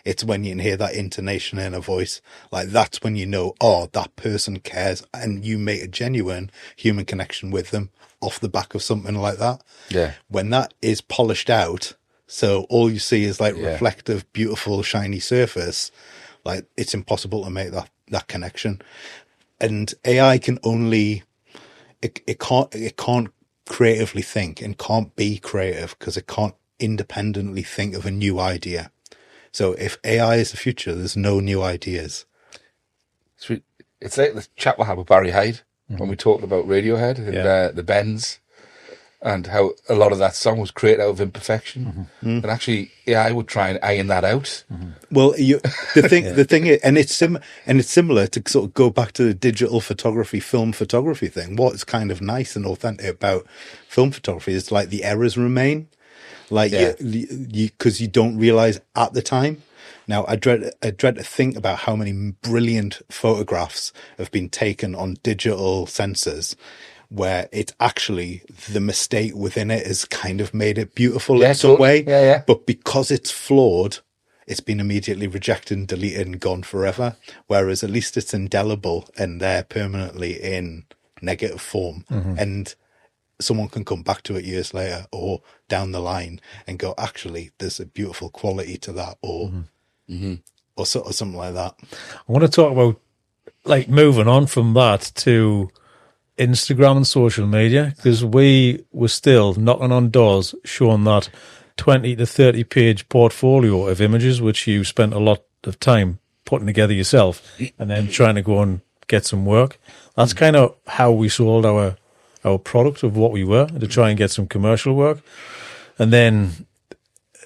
It's when you can hear that intonation in a voice. Like, that's when you know, oh, that person cares, and you make a genuine human connection with them off the back of something like that. Yeah. When that is polished out, so all you see is like reflective, beautiful, shiny surface, like, it's impossible to make that connection. And AI can only, it can't creatively think and can't be creative because it can't independently think of a new idea. So if AI is the future, there's no new ideas. It's like the chat we had with Barry Hyde when we talked about Radiohead and the Bends, and how a lot of that song was created out of imperfection. And actually AI would try and iron that out. Well, the thing is, and it's similar to sort of go back to the digital photography, film photography thing. What's kind of nice and authentic about film photography is like the errors remain. Like, because you don't realize at the time. Now, I dread to think about how many brilliant photographs have been taken on digital sensors, where it's actually the mistake within it has kind of made it beautiful in some way. Yeah. But because it's flawed, it's been immediately rejected and deleted and gone forever. Whereas at least it's indelible and there permanently in negative form. And someone can come back to it years later or down the line and go, actually, there's a beautiful quality to that, or sort of something like that. I want to talk about, like, moving on from that to Instagram and social media, because we were still knocking on doors showing that 20 to 30 page portfolio of images, which you spent a lot of time putting together yourself and then trying to go and get some work. That's kind of how we sold our product of what we were, to try and get some commercial work. And then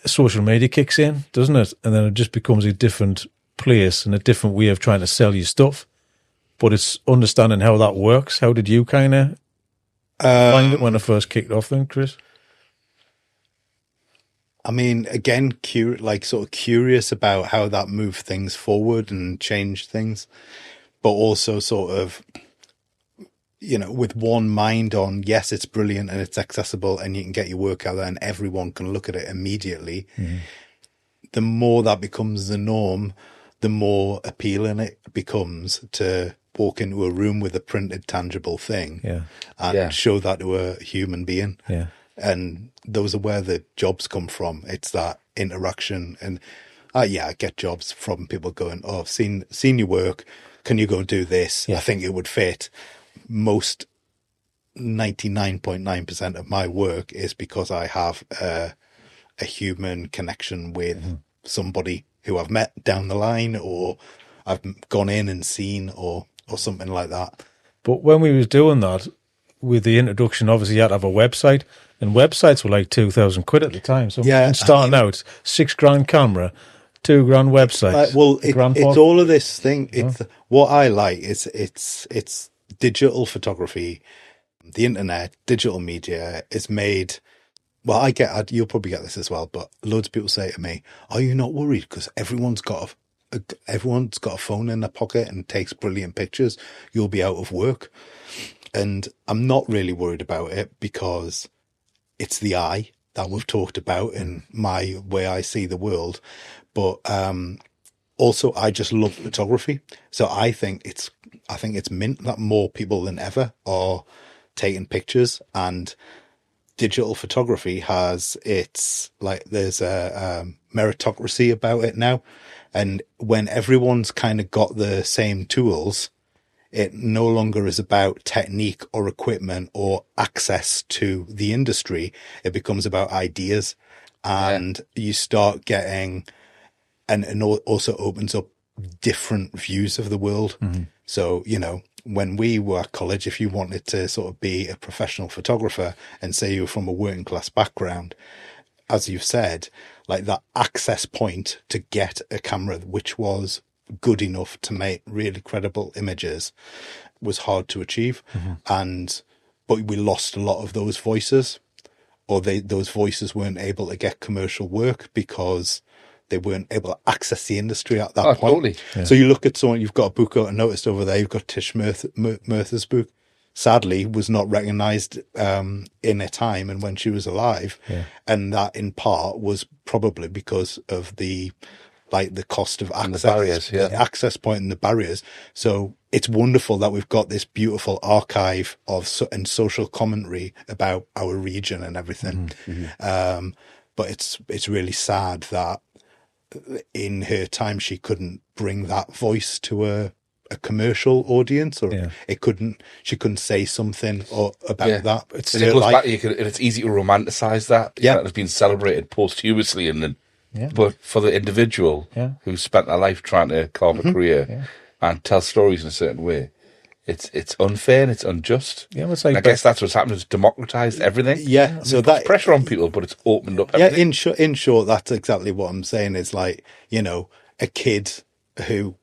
social media kicks in, doesn't it? And then it just becomes a different place and a different way of trying to sell your stuff. But it's understanding how that works. How did you kind of find it when it first kicked off then, Chris? I mean, again, sort of curious about how that moved things forward and changed things, but also sort of, you know, with one mind on, yes, it's brilliant and it's accessible and you can get your work out there and everyone can look at it immediately. The more that becomes the norm, the more appealing it becomes to walk into a room with a printed, tangible thing and show that to a human being. And those are where the jobs come from. It's that interaction. And yeah, I get jobs from people going, "Oh, I've seen your work. Can you go and do this? I think it would fit." Most 99.9% of my work is because I have a human connection with somebody who I've met down the line, or I've gone in and seen, or something like that. But when we was doing that, with the introduction, obviously you had to have a website, and websites were like 2,000 quid at the time. So starting out, $6,000 camera, $2,000 website. Well, it's all of this thing. It's what I like. It's digital photography, the internet, digital media is made. Well, you'll probably get this as well, but loads of people say to me, "Are you not worried because everyone's got a phone in their pocket and takes brilliant pictures? You'll be out of work." And I'm not really worried about it, because it's the eye that we've talked about and my way I see the world. But also, I just love photography, so I think it's mint that more people than ever are taking pictures, and digital photography has there's a meritocracy about it now. And when everyone's kind of got the same tools, it no longer is about technique or equipment or access to the industry. It becomes about ideas, and you start getting, and also opens up different views of the world. So, when we were at college, if you wanted to sort of be a professional photographer and say you were from a working class background, as you've said, like that access point to get a camera which was good enough to make really credible images was hard to achieve. But we lost a lot of those voices, or those voices weren't able to get commercial work because they weren't able to access the industry at that point. Totally. Yeah. So you look at someone, you've got a book out, I noticed over there, you've got Tish Murtha's book. Sadly, was not recognised in her time and when she was alive. And that in part was probably because of the cost of access, and the barriers, the access point and the barriers. So it's wonderful that we've got this beautiful archive and social commentary about our region and everything. But it's really sad that in her time she couldn't bring that voice to a commercial audience, or she couldn't say something about that. It goes back, it's easy to romanticize that. It's been celebrated posthumously, and then but for the individual who spent their life trying to carve a career and tell stories in a certain way, it's unfair and it's unjust. I guess that's what's happened. It's democratized everything. So that's pressure on people, but it's opened up everything. In short, that's exactly what I'm saying. Is like, a kid who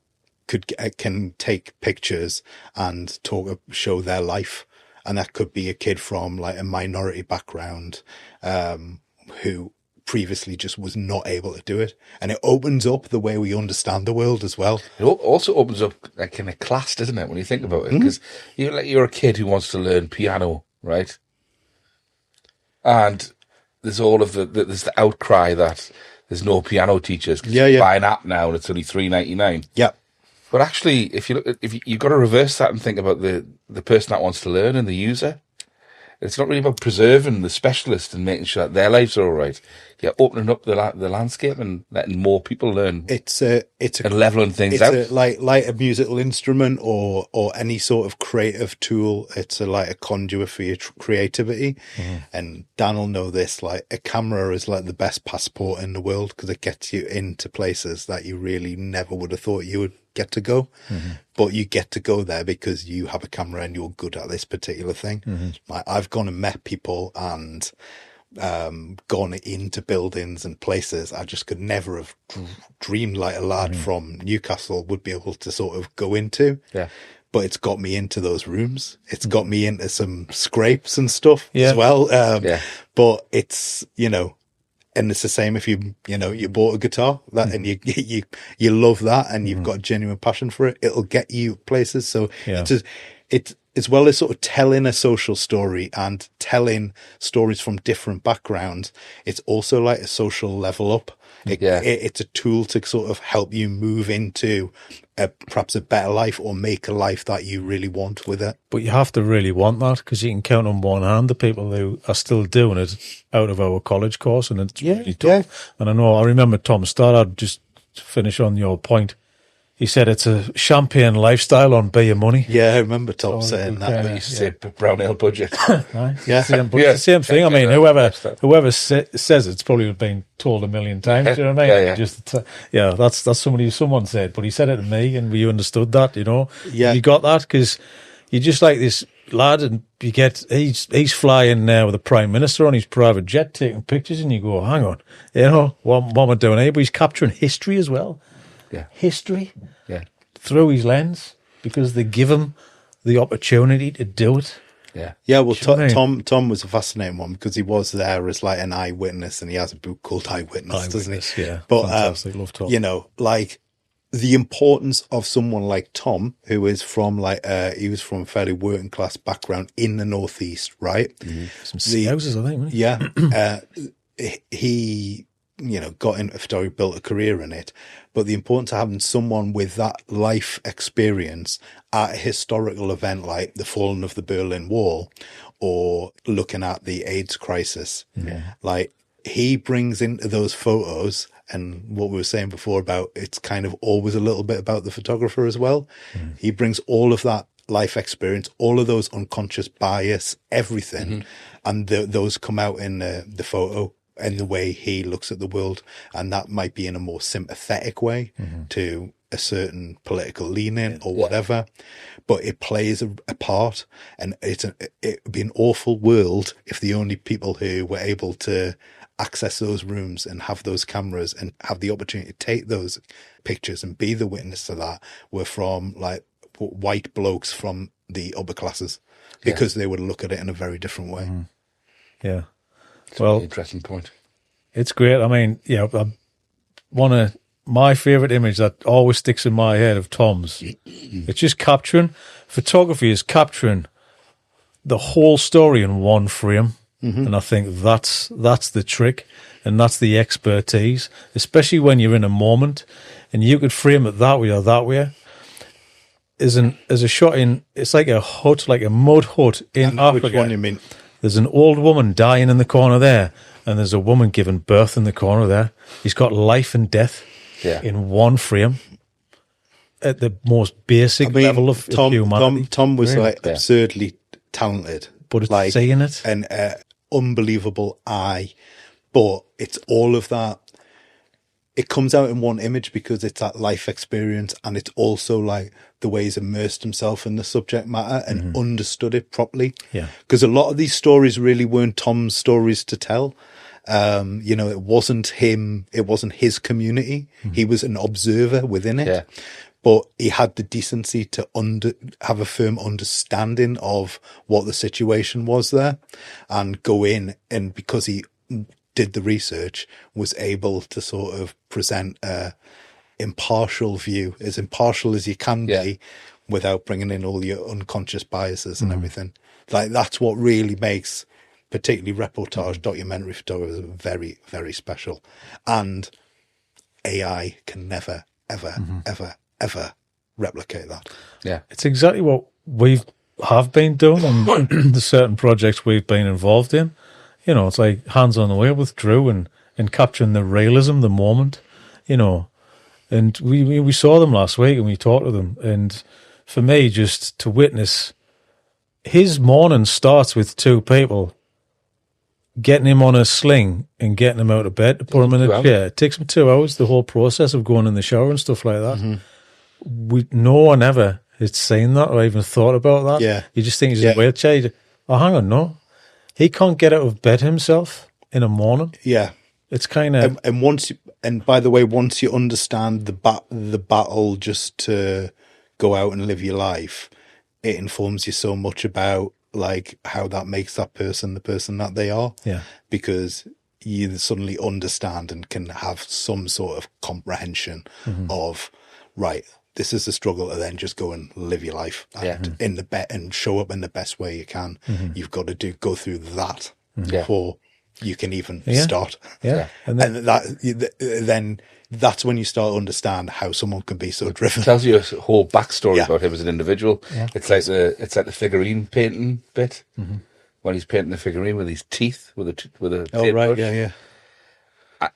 can take pictures and show their life, and that could be a kid from like a minority background who previously just was not able to do it, and it opens up the way we understand the world as well. It also opens up like kind of class, doesn't it, when you think about it? Because you're a kid who wants to learn piano, right? And there's all of there's the outcry that there's no piano teachers. You buy an app now and it's only $3.99. But actually, if you've got to reverse that and think about the person that wants to learn and the user. It's not really about preserving the specialist and making sure that their lives are all right. You're opening up the landscape and letting more people learn. It's and leveling things out. Like a musical instrument or any sort of creative tool. It's like a conduit for your creativity. And Dan will know this. Like, a camera is like the best passport in the world, because it gets you into places that you really never would have thought you would get to go. But you get to go there because you have a camera and you're good at this particular thing. Like, I've gone and met people and gone into buildings and places I just could never have dreamed like a lad from Newcastle would be able to sort of go into. But it's got me into those rooms. It's got me into some scrapes and stuff as well. But it's, and it's the same if you bought a guitar that and you love that and you've got a genuine passion for it. It'll get you places. So it's as well as sort of telling a social story and telling stories from different backgrounds, it's also like a social level up. It's a tool to sort of help you move into perhaps a better life, or make a life that you really want with it. But you have to really want that, because you can count on one hand the people who are still doing it out of our college course, and it's really tough. And I remember Tom Stoddard, just to finish on your point, he said it's a champagne lifestyle on Be Your Money. Yeah, I remember Tom saying that. You used to say brown ale budget. Right? It's the same thing. I mean, whoever says it's probably been told a million times. You know what I mean? That's someone said, but he said it to me, and we understood that. You know, you got that, because you're just like this lad, and he's flying now with the Prime Minister on his private jet, taking pictures, and you go, hang on, what am I doing here? But he's capturing history as well. History through his lens, because they give him the opportunity to do it. Well, Tom was a fascinating one, because he was there as like an eyewitness, and he has a book called Eyewitness, doesn't he? Yeah, but fantastic. Love Tom. You know, like the importance of someone like Tom, who is from he was from a fairly working class background in the Northeast, right? Some houses, I think. He got into photography, built a career in it. But the importance of having someone with that life experience at a historical event like the falling of the Berlin Wall, or looking at the AIDS crisis, like he brings into those photos, and what we were saying before about it's kind of always a little bit about the photographer as well. He brings all of that life experience, all of those unconscious bias, everything, and those come out in the photo and the way he looks at the world. And that might be in a more sympathetic way to a certain political leaning or whatever, but it plays a part. And it'd be an awful world if the only people who were able to access those rooms and have those cameras and have the opportunity to take those pictures and be the witness to that were from like white blokes from the upper classes, because they would look at it in a very different way. Yeah. It's a really interesting point. It's great. I mean, one of my favourite image that always sticks in my head of Tom's, it's just capturing, photography is capturing the whole story in one frame. And I think that's the trick, and that's the expertise, especially when you're in a moment and you could frame it that way or that way. As a shot in, it's like a hut, like a mud hut in Africa. Which one you mean? There's an old woman dying in the corner there, and there's a woman giving birth in the corner there. He's got life and death in one frame at the most basic level of humanity. Tom was absurdly talented, but it's seeing it, an unbelievable eye. But it's all of that. It comes out in one image because it's that life experience, and it's also like the way he's immersed himself in the subject matter and understood it properly. Yeah. Because a lot of these stories really weren't Tom's stories to tell. It wasn't him. It wasn't his community. He was an observer within it. Yeah. But he had the decency to have a firm understanding of what the situation was there, and go in, and because he did the research, was able to sort of present a impartial view, as impartial as you can be, without bringing in all your unconscious biases and everything. Like, that's what really makes particularly reportage documentary photography very, very special. And AI can never, ever, ever replicate that. Yeah, it's exactly what we have been doing on the certain projects we've been involved in. You know, it's like Hands on the Wheel with Drew and capturing the realism, the moment, And we saw them last week and we talked to them. And for me, just to witness, his morning starts with two people getting him on a sling and getting him out of bed to put him in a chair. It takes him 2 hours, the whole process of going in the shower and stuff like that. No one ever had seen that or even thought about that. Yeah. You just think he's in a wheelchair. Oh, hang on, no. He can't get out of bed himself in a morning. Yeah. It's kind of... And by the way, once you understand the battle just to go out and live your life, it informs you so much about like how that makes that person the person that they are. Yeah. Because you suddenly understand and can have some sort of comprehension of, right, this is a struggle to then just go and live your life and and show up in the best way you can. You've got to go through that before you can even start. Yeah. And then that's when you start to understand how someone can be so driven. It tells you a whole backstory about him as an individual. Yeah. It's like the figurine painting bit when he's painting the figurine with his teeth with a right, brush. yeah.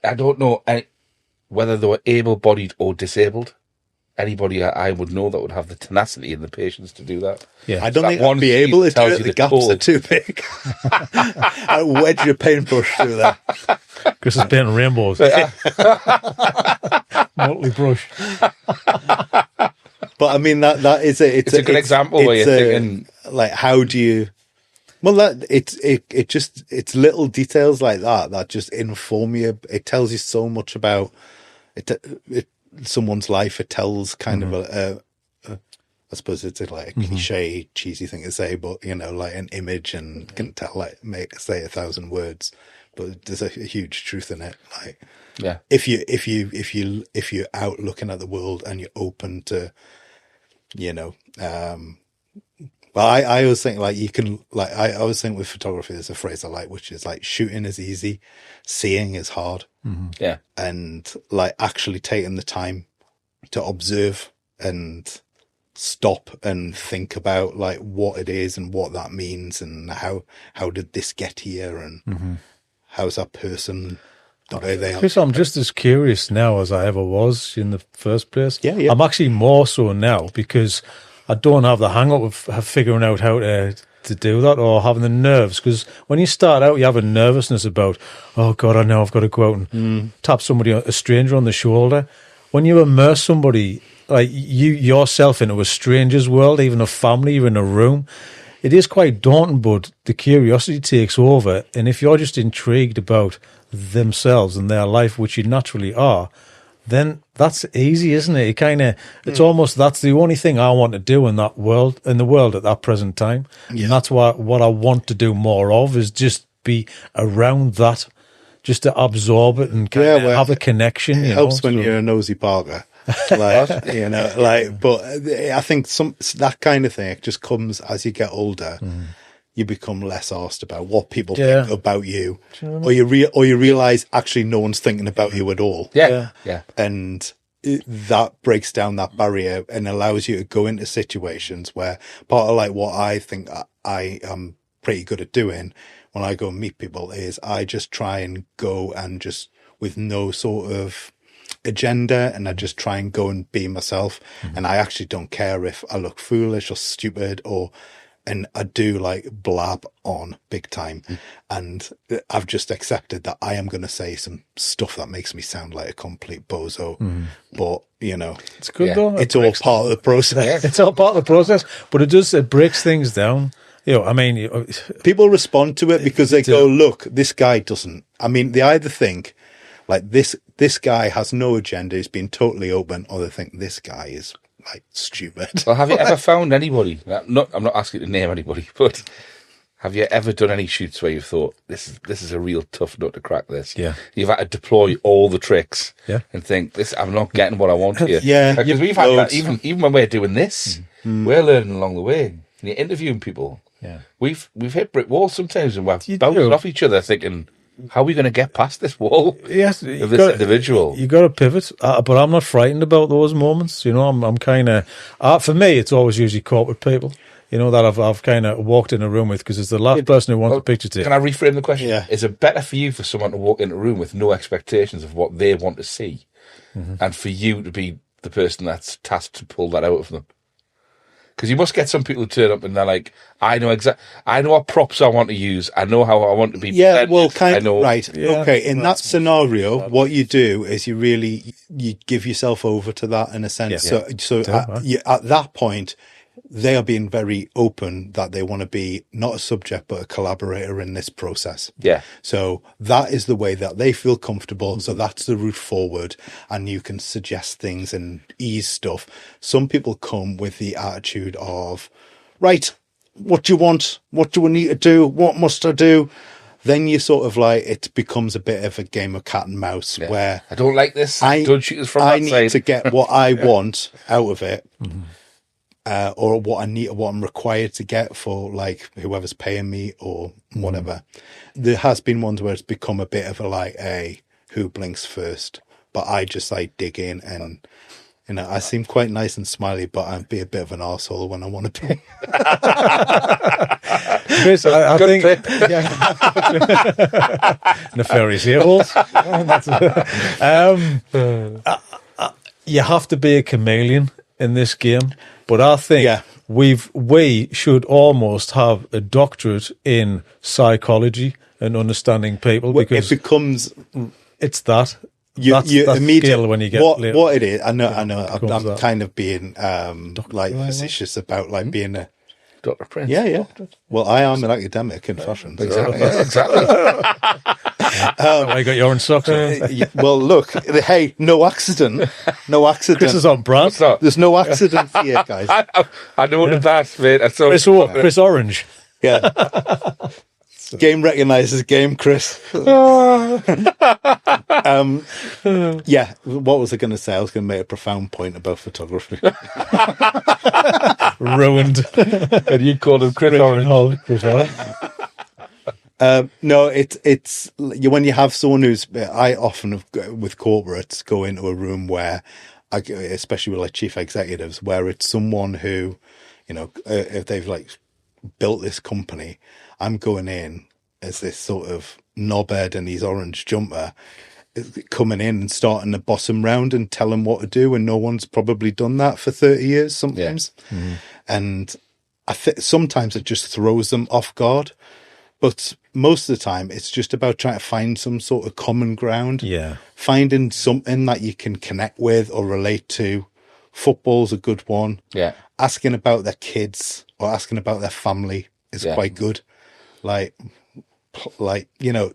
I don't know whether they were able-bodied or disabled. Anybody I would know that would have the tenacity and the patience to do that. Yeah, I don't think I'd be able to do it. The gaps are too big. I wedge your paintbrush through there. Chris is painting rainbows. Multi brush. But I mean that is it's a good example where you're thinking, like, how do you? Well, it's little details like that just inform you. It tells you so much about it someone's life. It tells kind of I suppose it's like a cliche, cheesy thing to say, but like an image, and can tell, like, say 1,000 words, but there's a huge truth in it. Like, if you're out looking at the world and you're open to, well, I always think, like, you can, like, I always think with photography, there's a phrase I like, which is like, shooting is easy, seeing is hard. Yeah. And like actually taking the time to observe and stop and think about, like, what it is and what that means, and how did this get here, and how's that person, the way they are. Chris, I'm just as curious now as I ever was in the first place. Yeah. I'm actually more so now, because I don't have the hang up of figuring out how to do that, or having the nerves. Because when you start out, you have a nervousness about, oh God, I know I've got to go out and tap somebody, a stranger, on the shoulder. When you immerse somebody, like yourself, into a stranger's world, even a family, you're in a room, it is quite daunting, but the curiosity takes over. And if you're just intrigued about themselves and their life, which you naturally are, then that's easy, isn't it? It's almost, that's the only thing I want to do in the world at that present time. Yeah. And that's what I want to do more of, is just be around that, just to absorb it and have a connection. It helps when you're a nosy Parker. Like, but I think that kind of thing, it just comes as you get older. You become less arsed about what people think about you, or you realize actually no one's thinking about you at all. Yeah. And that breaks down that barrier and allows you to go into situations where, part of, like, what I think I am pretty good at doing when I go and meet people is I just try and go and just, with no sort of agenda, and I just try and go and be myself. And I actually don't care if I look foolish or stupid, and I do, like, blab on big time. And I've just accepted that I am going to say some stuff that makes me sound like a complete bozo. But, it's good though. It's all part of the process. It's all part of the process, but it breaks things down. I mean, people respond to it because they go, look, this guy doesn't. I mean, they either think, like, this guy has no agenda, he's been totally open, or they think this guy is, like, stupid. Well, have you ever found anybody? I'm not asking you to name anybody, but have you ever done any shoots where you've thought, this is a real tough nut to crack? This, you've had to deploy all the tricks, and think, I'm not getting what I want here. Because we've had that even when we're doing this, we're learning along the way. And you're interviewing people. We've hit brick walls sometimes, and we're bouncing off each other, thinking, how are we going to get past this wall? Yes, of this individual. You got to pivot, but I'm not frightened about those moments. I'm kind of, for me, it's always usually corporate people, that I've kind of walked in a room with, because it's the last person who wants a picture taken. Can I reframe the question? Is it better for you for someone to walk into a room with no expectations of what they want to see, and for you to be the person that's tasked to pull that out of them? Because you must get some people who turn up and they're like, I know what props I want to use. I know how I want to be. Yeah, well, right. Yeah. Okay, in that scenario, what you do is you give yourself over to that, in a sense. Yeah. So at that point, they are being very open that they want to be not a subject but a collaborator in this process. Yeah. So that is the way that they feel comfortable. So that's the route forward, and you can suggest things and ease stuff. Some people come with the attitude of, right, what do you want? What do we need to do? What must I do? then you sort of like, it becomes a bit of a game of cat and mouse where I don't like this. Don't shoot us from I that need side. to get what I want out of it, or what I'm required to get for like whoever's paying me or whatever. There has been ones where it's become a bit of a like a who blinks first, but I just like dig in and. You know, I seem quite nice and smiley, but I'd be a bit of an arsehole when I want to pay. Chris, I think nefarious earholes. You have to be a chameleon in this game, but I think we should almost have a doctorate in psychology and understanding people, because it becomes it's that. You immediately when you get what it is. I know. I'm kind of being like Riley? facetious about like being a Dr. Prince. yeah. Well, I am an academic in fashion. So. Exactly. I got your own socks on. Well, look, hey, no accident. Chris is on brand. There's no accident here, guys. I noted that, mate. I saw Chris Orange. Yeah. Game recognises game, Chris. Yeah, what was I going to say? I was going to make a profound point about photography. Ruined. And you called him Chris Orange. Chris Orange. No, it's when you have someone who's. I often with corporates go into a room where, especially with like chief executives, where it's someone who, you know, if they've like built this company, I'm going in as this sort of knobhead in his orange jumper, coming in and starting the bottom round and tell them what to do, and no one's probably done that for 30 years sometimes. Yeah. Mm-hmm. And I think sometimes it just throws them off guard, but most of the time it's just about trying to find some sort of common ground. Yeah. Finding something that you can connect with or relate to. Football's a good one. Yeah. Asking about their kids or asking about their family is quite good. Like, you know,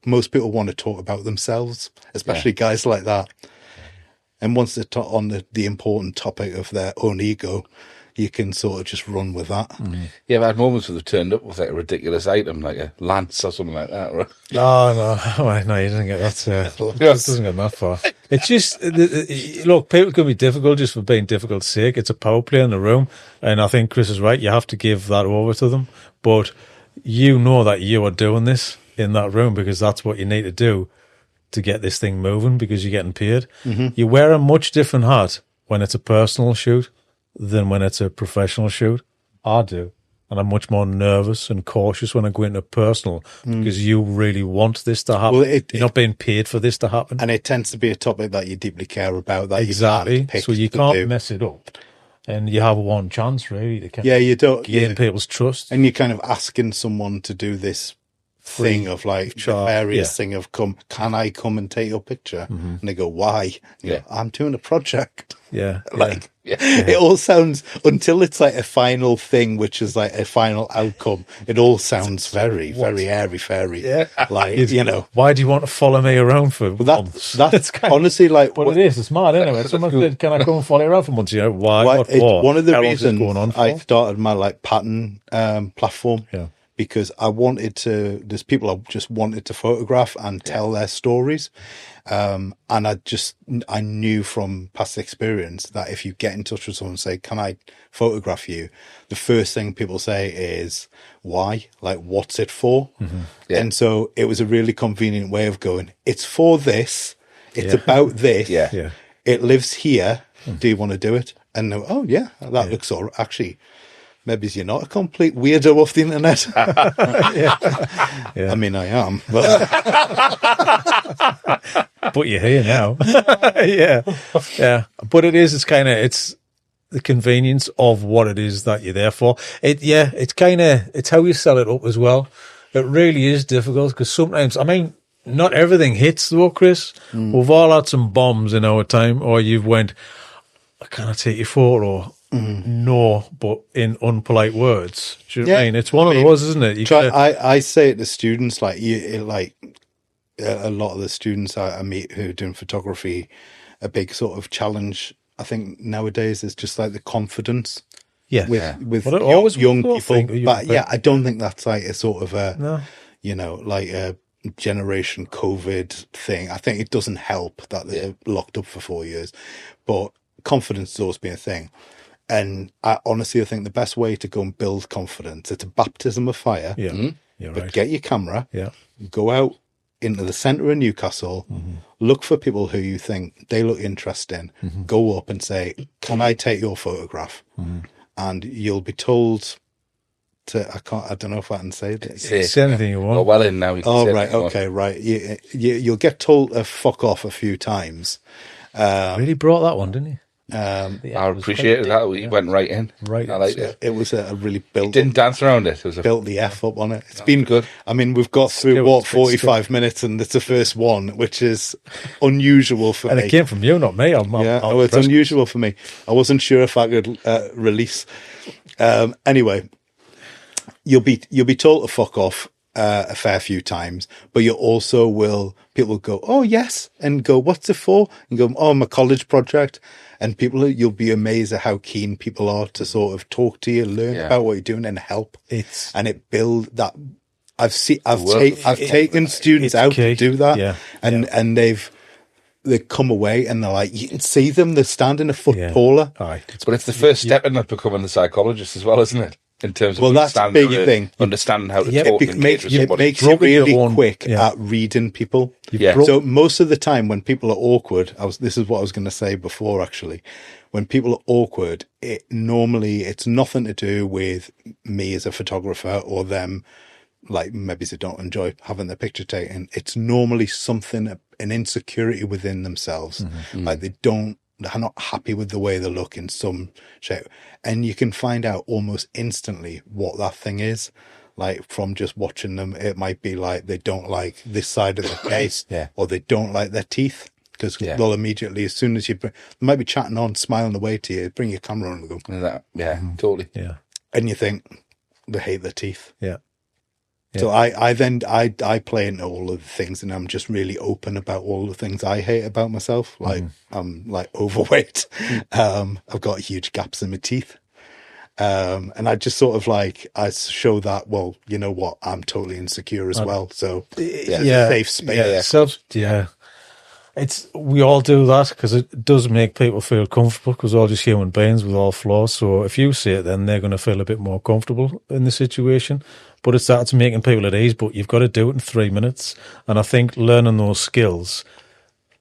most people want to talk about themselves, especially guys like that. And once they're on the important topic of their own ego, you can sort of just run with that. Mm-hmm. Yeah, I've had moments where they've turned up with like a ridiculous item, like a lance or something like that. Right? No, you didn't get that. It doesn't get that far. It's just, look, people can be difficult just for being difficult's sake. It's a power play in the room, and I think Chris is right. You have to give that over to them, but you know that you are doing this in that room because that's what you need to do to get this thing moving, because you're getting paid. Mm-hmm. You wear a much different hat when it's a personal shoot than when it's a professional shoot. I do. And I'm much more nervous and cautious when I go into personal because you really want this to happen. Well, you're not being paid for this to happen. And it tends to be a topic that you deeply care about. That exactly. You can't pick so you can't mess it up. And you have one chance, really, to you don't gain people's trust. And you're kind of asking someone to do this thing of like nefarious thing of can I come and take your picture? Mm-hmm. And they go, why? Go, I'm doing a project. Yeah. It all sounds, until it's like a final thing, which is like a final outcome, it all sounds very, very airy-fairy. Yeah. Like, you know. Why do you want to follow me around for months? That's honestly like... But it's mad, isn't it? Someone said, can I come and follow you around for months? You know, why? What for? One of the reasons I started my like pattern platform. Yeah. Because there's people I just wanted to photograph and tell their stories. And I knew from past experience that if you get in touch with someone and say, can I photograph you? The first thing people say is, why? Like, what's it for? Mm-hmm. Yeah. And so it was a really convenient way of going, it's for this. It's about this. Yeah. It lives here. Mm-hmm. Do you want to do it? And they go, that looks all right. Actually, maybe you're not a complete weirdo off the internet. I mean, I am. But you're here now. Yeah. But it's the convenience of what it is that you're there for. It's how you sell it up as well. It really is difficult because sometimes, I mean, not everything hits though, Chris. We've all had some bombs in our time, or you've went, can I take your photo? No, but in unpolite words. Do you know what I mean? It's one of those, isn't it? I say it to students, like a lot of the students I meet who are doing photography, a big sort of challenge, I think nowadays is just like the confidence. With young people. But I don't think that's like a sort of like a generation COVID thing. I think it doesn't help that they're locked up for 4 years, but confidence has always been a thing. And I honestly think the best way to go and build confidence, it's a baptism of fire. Yeah. You're But right. get your camera, Yeah. go out into the centre of Newcastle, look for people who you think they look interesting, go up and say, can I take your photograph? And you'll be told I don't know if I can say that. Say anything you want. Oh, well in now. You can Oh, say right. anything you Okay. Right. You'll get told to fuck off a few times. Really brought that one, didn't he? want. I appreciated that. He went right in. Right. I liked it. It was a really Didn't dance around it. It was built the F up on it. It's been good. I mean, we've got through 45 minutes, and it's the first one, which is unusual for And me. it came from you, not me. I'm Oh, it's impressed. unusual for me. I wasn't sure if I could release. Anyway, you'll be told to fuck off a fair few times, but you also people will go, oh yes, and go, what's it for? And go, oh, my college project. And you'll be amazed at how keen people are to sort of talk to you, learn about what you're doing, and help. And it build that. I've taken students out to do that, and they've come away and they're like, you can see them, they're standing a foot taller. Aye. But it's the first step in becoming a psychologist as well, isn't it? In terms of that's a big thing. Understanding how to talk and engage with It somebody. makes you really quick at reading people. So most of the time when people are awkward, this is what I was going to say before, actually. When people are awkward, it's nothing to do with me as a photographer or them, like maybe they don't enjoy having their picture taken. It's normally something, an insecurity within themselves. Like they're not happy with the way they look in some shape. And you can find out almost instantly what that thing is. Like from just watching them, it might be like they don't like this side of their face, or they don't like their teeth. Because they'll immediately, as soon as they might be chatting on, smiling away to you, bring your camera on and go. Totally. Yeah. And you think they hate their teeth. Yeah. So I play into all of the things, and I'm just really open about all the things I hate about myself. Like I'm like overweight. I've got huge gaps in my teeth. And I just sort of I show that, well, you know what, I'm totally insecure as well. So it's a safe space. We all do that because it does make people feel comfortable, because we're all just human beings with all flaws. So if you say it, then they're going to feel a bit more comfortable in the situation. But it's making people at ease, but you've got to do it in 3 minutes. And I think learning those skills,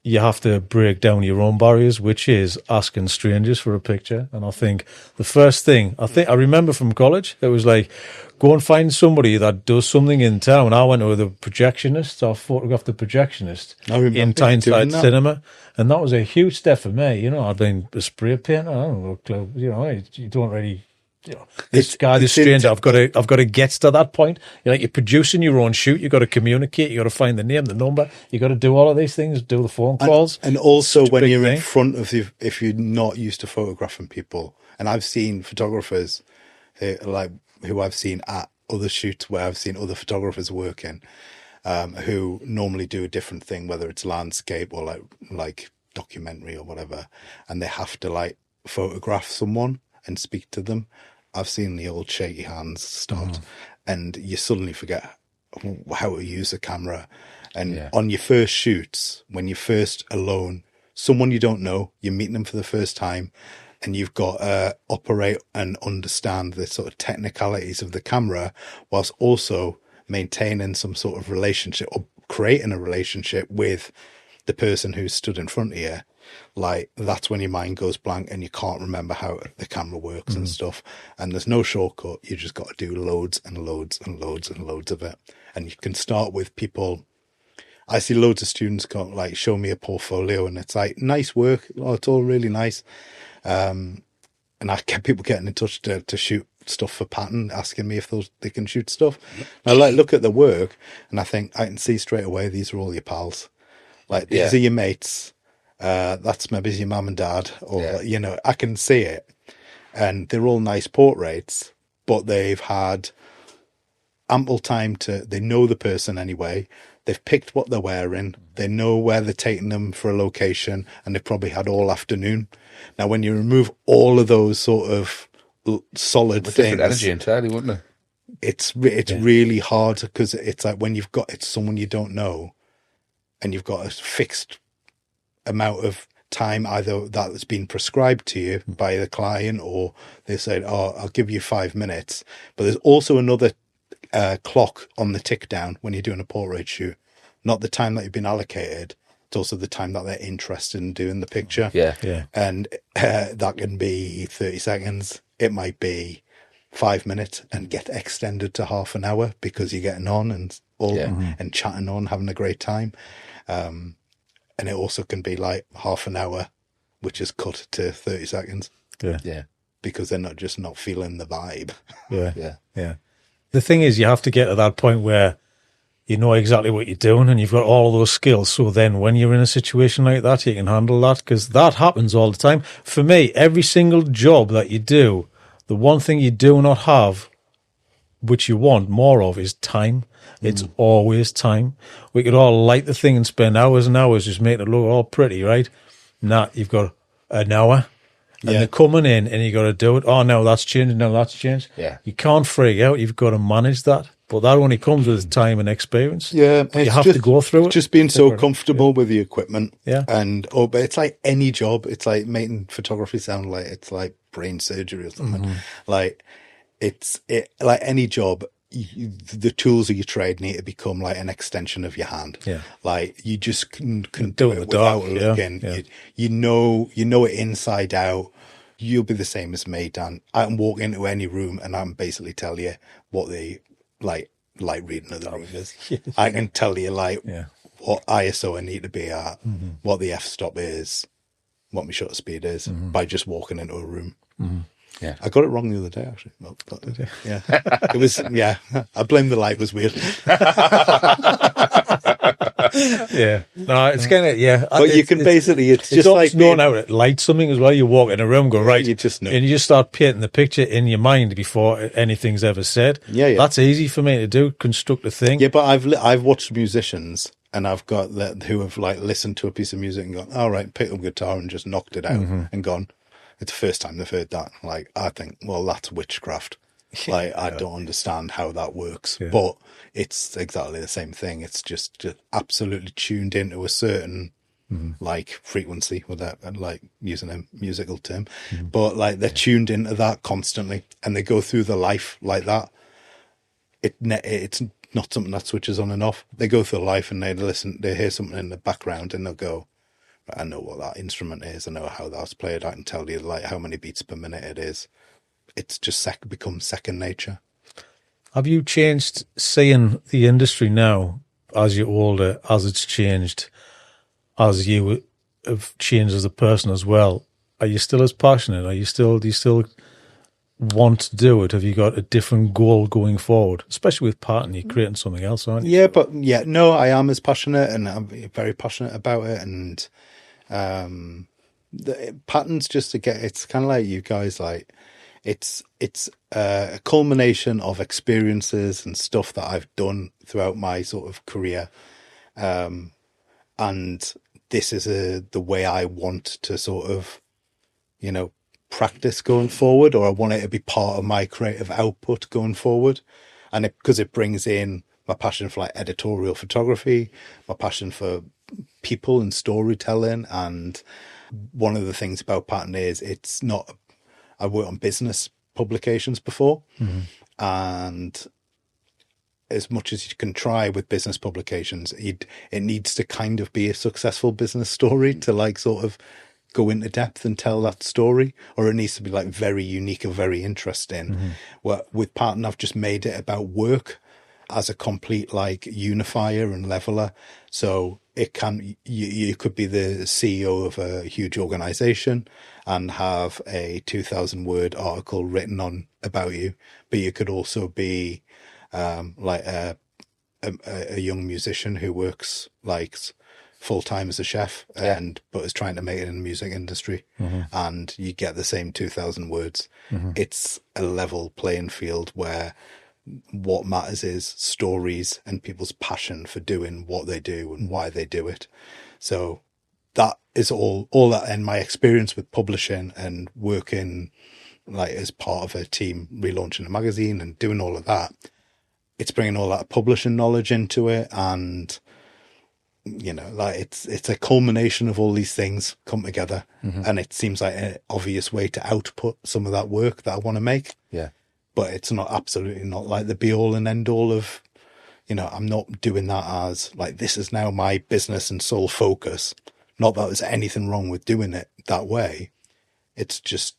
you have to break down your own barriers, which is asking strangers for a picture. And I think the first thing, I remember from college, it was like, go and find somebody that does something in town. I went to the projectionist, I photographed the projectionist in Tyneside Cinema. And that was a huge step for me. I'd been a spray painter, I don't know, clue. You don't really... this stranger, I've got to get to that point. You're producing your own shoot. You've got to communicate. You've got to find the name, the number. You've got to do all of these things, do the phone calls. And also when you're in front of if you're not used to photographing people, and I've seen photographers who I've seen at other shoots where I've seen other photographers working, who normally do a different thing, whether it's landscape or like documentary or whatever, and they have to photograph someone and speak to them. I've seen the old shaky hands start, and you suddenly forget how to use a camera. And on your first shoots, when you're first alone, someone you don't know, you're meeting them for the first time, and you've got to operate and understand the sort of technicalities of the camera, whilst also maintaining some sort of relationship or creating a relationship with the person who's stood in front of you. That's when your mind goes blank and you can't remember how the camera works and stuff. And there's no shortcut. You just got to do loads and loads and loads and loads of it. And you can start with people. I see loads of students come, show me a portfolio, and it's nice work. Oh, it's all really nice. And I get people getting in touch to shoot stuff for pattern, asking me if they can shoot stuff. And I look at the work, and I think I can see straight away, these are all your pals. These are your mates. That's maybe your mum and dad, or I can see it, and they're all nice portraits, but they've had ample time they know the person anyway. They've picked what they're wearing. They know where they're taking them for a location, and they've probably had all afternoon. Now, when you remove all of those sort of solid things, different energy entirely, wouldn't it? it's really hard because it's like when it's someone you don't know and you've got a fixed amount of time either that's been prescribed to you by the client or they said, oh, I'll give you 5 minutes. But there's also another clock on the tick down when you're doing a portrait shoot, not the time that you've been allocated. It's also the time that they're interested in doing the picture. Yeah. And that can be 30 seconds. It might be 5 minutes and get extended to half an hour because you're getting on and and chatting on, having a great time. And it also can be like half an hour, which is cut to 30 seconds. Yeah. Because they're not feeling the vibe. Yeah. The thing is, you have to get to that point where you know exactly what you're doing and you've got all of those skills. So then when you're in a situation like that, you can handle that because that happens all the time. For me, every single job that you do, the one thing you do not have, which you want more of, is time. It's always time. We could all light the thing and spend hours and hours just making it look all pretty, right? Nah, you've got an hour and they're coming in and you got to do it. Oh, no, that's changed. No, that's changed. Yeah. You can't freak out. You've got to manage that. But that only comes with time and experience. Yeah. You have to go through it. Just being so comfortable with the equipment. Yeah. But it's like any job. It's like making photography sound like it's like brain surgery or something. Like like any job, the tools of your trade need to become like an extension of your hand. Yeah. Like you just can do it dark, without looking. Yeah. You know it inside out. You'll be the same as me, Dan. I can walk into any room and I can basically tell you what the light reading of the room is. I can tell you what ISO I need to be at, what the f-stop is, what my shutter speed is by just walking into a room. Yeah, I got it wrong the other day, actually. Well, yeah, it was. Yeah, I blame the light was weird. Yeah, no, it's kind of But you can basically, it's just like knowing how to light something as well. You walk in a room, go right, you just know, and you just start painting the picture in your mind before anything's ever said. Yeah. That's easy for me to do. Construct a thing. Yeah, but I've watched musicians. And I've got who have like listened to a piece of music and gone, all right, picked up a guitar and just knocked it out and gone. It's the first time they've heard that. Like, I think, well, that's witchcraft. Like, I don't understand how that works. Yeah. But it's exactly the same thing. It's just absolutely tuned into a certain, like, frequency, without, like, using a musical term. But, like, they're tuned into that constantly. And they go through the life like that. It's not something that switches on and off. They go through life and they hear something in the background and they'll go, I know what that instrument is. I know how that's played. I can tell you like how many beats per minute it is. It's just become second nature. Have you changed seeing the industry now as you're older, as it's changed, as you have changed as a person as well? Are you still as passionate? Do you still want to do it? Have you got a different goal going forward? Especially with Pat, and you're creating something else, aren't you? Yeah, no, I am as passionate and I'm very passionate about it. And the patterns just to get, it's kind of like you guys, like it's a culmination of experiences and stuff that I've done throughout my sort of career. And this is the way I want to sort of, practice going forward, or I want it to be part of my creative output going forward. And because it brings in my passion for like editorial photography, my passion for people and storytelling. And one of the things about Pattern is I worked on business publications before, and as much as you can try with business publications, it needs to kind of be a successful business story to like sort of go into depth and tell that story, or it needs to be like very unique and very interesting. Well, with Pattern, I've just made it about work as a complete like unifier and leveler. So it can, you could be the CEO of a huge organization and have a 2,000 word article written on about you, but you could also be like a young musician who works like full time as a chef but is trying to make it in the music industry, and you get the same 2,000 words. It's a level playing field where what matters is stories and people's passion for doing what they do and why they do it. So that is all that, and my experience with publishing and working like as part of a team relaunching a magazine and doing all of that, it's bringing all that publishing knowledge into it. And, you know, like it's a culmination of all these things come together. And it seems like an obvious way to output some of that work that I want to make. Yeah. But it's not absolutely not like the be all and end all of, you know, I'm not doing that as like, this is now my business and sole focus. Not that there's anything wrong with doing it that way. It's just,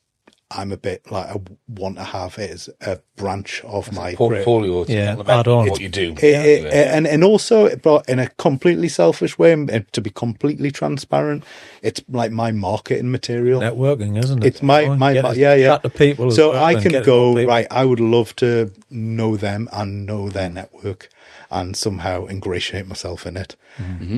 I'm a bit like, I want to have it as a branch of my portfolio. Add on what you do. And also, but in a completely selfish way, and to be completely transparent, it's like my marketing material. networking, isn't it? It's my Chat to people. So well I and can get go, people. right, I would love to know them and know their network and somehow ingratiate myself in it.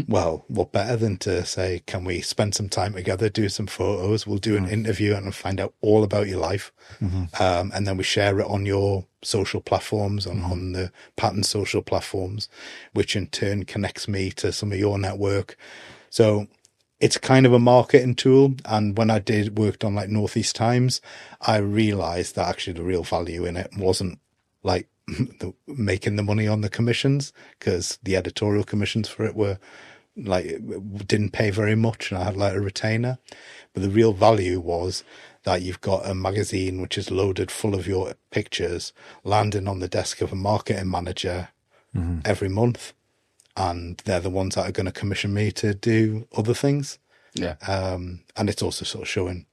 Well, what better than to say, can we spend some time together, do some photos, we'll do an interview and find out all about your life. And then we share it on your social platforms, on the Pattern social platforms, which in turn connects me to some of your network. So it's kind of a marketing tool. And when I worked on like Northeast Times, I realized that actually the real value in it wasn't like making the money on the commissions, because the editorial commissions for it were like, didn't pay very much, and I had like a retainer. But the real value was that you've got a magazine which is loaded full of your pictures landing on the desk of a marketing manager every month, and they're the ones that are going to commission me to do other things. And it's also sort of showing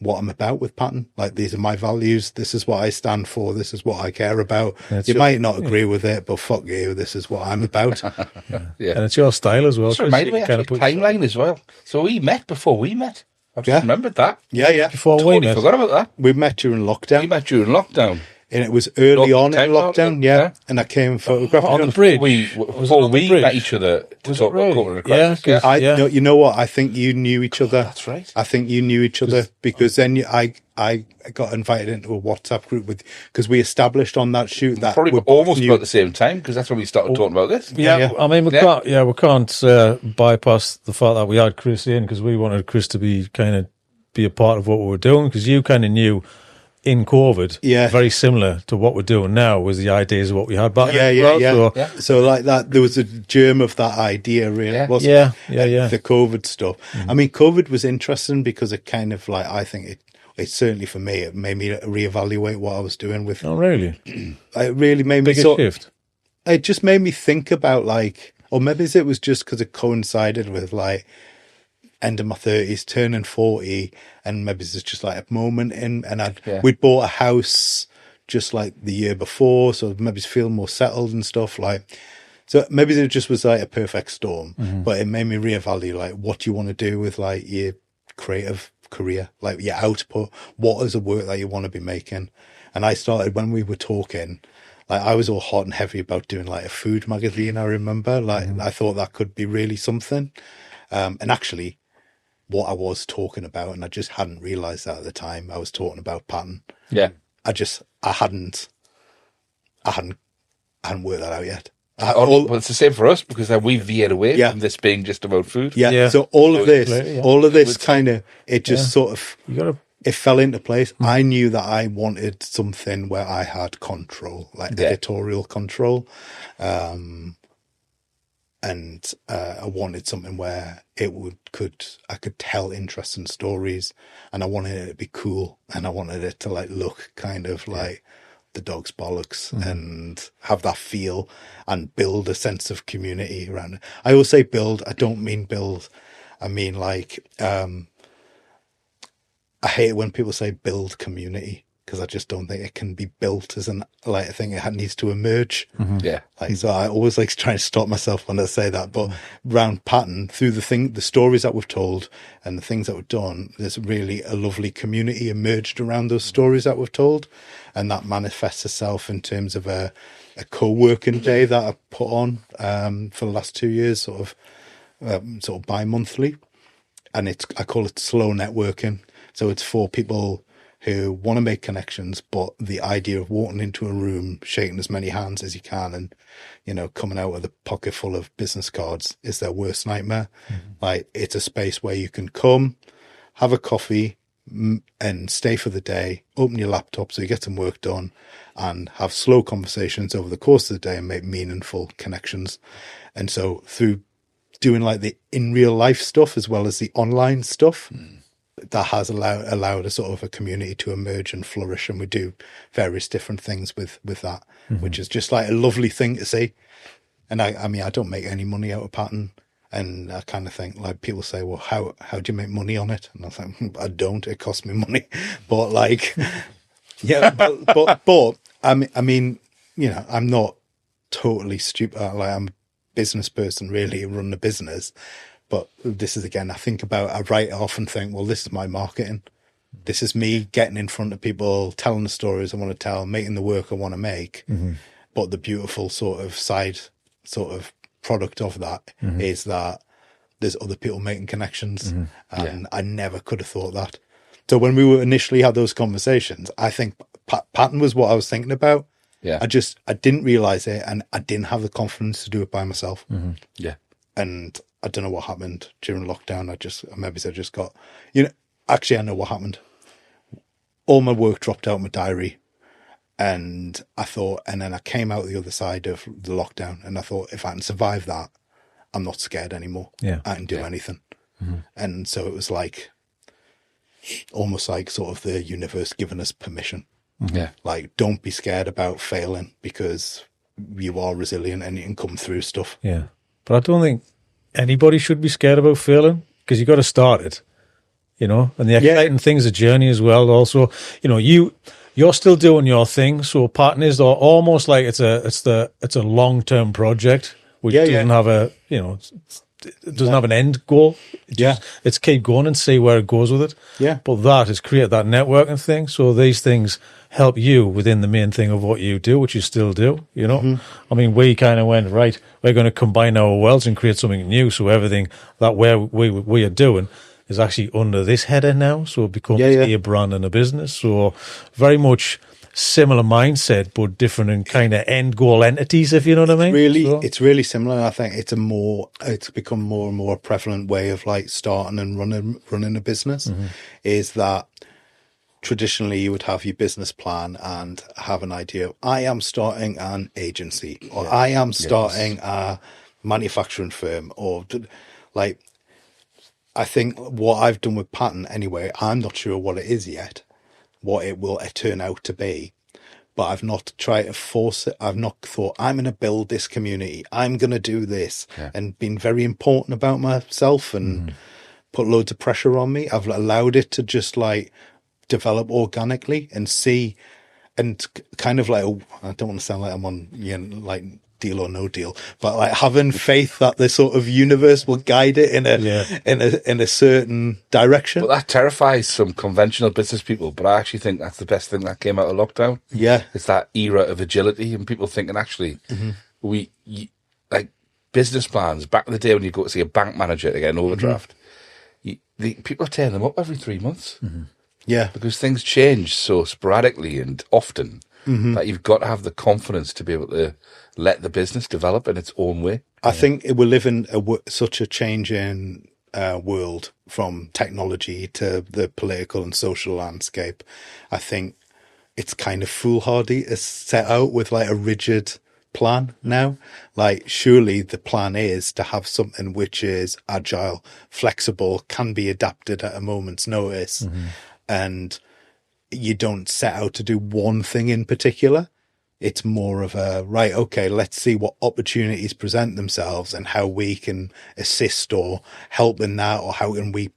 what I'm about with Pattern. Like, these are my values. This is what I stand for. This is what I care about. You might not agree with it, but fuck you. This is what I'm about. And it's your style as well. It's reminded me actually timeline as well. So we met before we met. I've just remembered that. Yeah. Before we Totally met. forgot about that. We met during lockdown. We met during lockdown. And it was early on in Lockdown, lockdown, yeah. And I came and photographed on you. the bridge. Before on the we bridge? met each other to talk about corporate Yeah, requests. 'cause- No, you know what? I think you knew each other. That's right. I think you knew each other because then I got invited into a WhatsApp group because we established on that shoot that Probably we both almost knew. about the same time, because that's when we started talking about this. Yeah, I mean, we Yeah. can't bypass the fact that we had Chris in, because we wanted Chris to be a part of what we were doing, because you kind of knew in COVID, very similar to what we're doing now, was the ideas of what we had back then. So like that, there was a germ of that idea, really, wasn't it? The COVID stuff. I mean, COVID was interesting because it kind of like, I think it certainly for me, it made me reevaluate what I was doing with. Oh, really? It really made me shift. It just made me think about like, or maybe it was just because it coincided with like end of my 30s, turning 40, and maybe it's just like a moment in, and we'd bought a house just like the year before, so maybe it's feeling more settled and stuff like. So maybe it just was like a perfect storm, but it made me reevaluate like what you want to do with like your creative career, like your output. What is the work that you want to be making? And I started when we were talking. Like, I was all hot and heavy about doing like a food magazine. I remember, like, I thought that could be really something, and actually, what I was talking about, and I just hadn't realised that at the time. I was talking about Pattern. Yeah, I hadn't worked that out yet. Well, it's the same for us, because we veered away from this being just about food. So all of this kind of, it just sort of, it fell into place. I knew that I wanted something where I had control, like editorial control. And I wanted something where I could tell interesting stories, and I wanted it to be cool, and I wanted it to like look kind of like the dog's bollocks and have that feel and build a sense of community around it. I always say build. I don't mean build. I mean like, I hate it when people say build community, because I just don't think it can be built as I think it needs to emerge. So I always like trying to stop myself when I say that. But round Pattern, through the stories that we've told and the things that we've done, there's really a lovely community emerged around those stories that we've told, and that manifests itself in terms of a co-working day that I put on for the last 2 years, sort of bi-monthly, and I call it slow networking. So it's for people who want to make connections, but the idea of walking into a room, shaking as many hands as you can, and, you know, coming out with a pocket full of business cards is their worst nightmare. Like, it's a space where you can come, have a coffee, and stay for the day, open your laptop so you get some work done, and have slow conversations over the course of the day and make meaningful connections. And so through doing like the in real life stuff as well as the online stuff, that has allowed a sort of a community to emerge and flourish. And we do various different things with that, which is just like a lovely thing to see. And I mean, I don't make any money out of pattern. And I kind of think, like, people say, well, how do you make money on it? And I think, I don't. It costs me money. But like, yeah, but I mean, you know, I'm not totally stupid. Like, I'm a business person, really, run a business. But this is, again, I write off and think, well, this is my marketing. This is me getting in front of people, telling the stories I want to tell, making the work I want to make. But the beautiful sort of side sort of product of that is that there's other people making connections, and I never could have thought that. So when we were initially had those conversations, I think pattern was what I was thinking about. I didn't realize it, and I didn't have the confidence to do it by myself. And I don't know what happened during lockdown. I just got, you know, actually I know what happened. All my work dropped out of my diary. And I thought, and then I came out the other side of the lockdown, and I thought, if I can survive that, I'm not scared anymore. I can do anything. And so it was like, almost like sort of the universe giving us permission. Like, don't be scared about failing, because you are resilient and you can come through stuff. But I don't think anybody should be scared about failing, because you got to start it, you know, and the exciting thing is the journey as well. Also, you know, you're still doing your thing, so pattern is almost like it's a long-term project which doesn't have a, you know, it doesn't have an end goal. It's keep going and see where it goes with it. But that is create that networking thing. So these things help you within the main thing of what you do, which you still do. You know, I mean, we kind of went right. We're going to combine our worlds and create something new. So everything that we are doing is actually under this header now, so it becomes a brand and a business. So very much similar mindset, but different and kind of end goal entities, if you know what I mean. It's really similar. I think it's become more and more a prevalent way of like starting and running a business. Is that traditionally you would have your business plan and have an idea of, I am starting an agency, or I am starting a manufacturing firm, or like. I think what I've done with pattern anyway, I'm not sure what it is yet, what it will turn out to be, but I've not tried to force it. I've not thought, I'm going to build this community, I'm going to do this, and been very important about myself and put loads of pressure on me. I've allowed it to just like develop organically and see, and kind of like, I don't want to sound like I'm on, you know, like deal or no deal, but like having faith that the sort of universe will guide it in a certain direction. But that terrifies some conventional business people. But I actually think that's the best thing that came out of lockdown. It's that era of agility, and people thinking actually, like business plans back in the day when you go to see a bank manager to get an overdraft, people are tearing them up every 3 months. Because things change so sporadically and often. That you've got to have the confidence to be able to let the business develop in its own way. I think we live in such a changing world, from technology to the political and social landscape. I think it's kind of foolhardy to set out with like a rigid plan now. Like, surely the plan is to have something which is agile, flexible, can be adapted at a moment's notice, and you don't set out to do one thing in particular. It's more of a, right, okay, let's see what opportunities present themselves and how we can assist or help in that, or how can we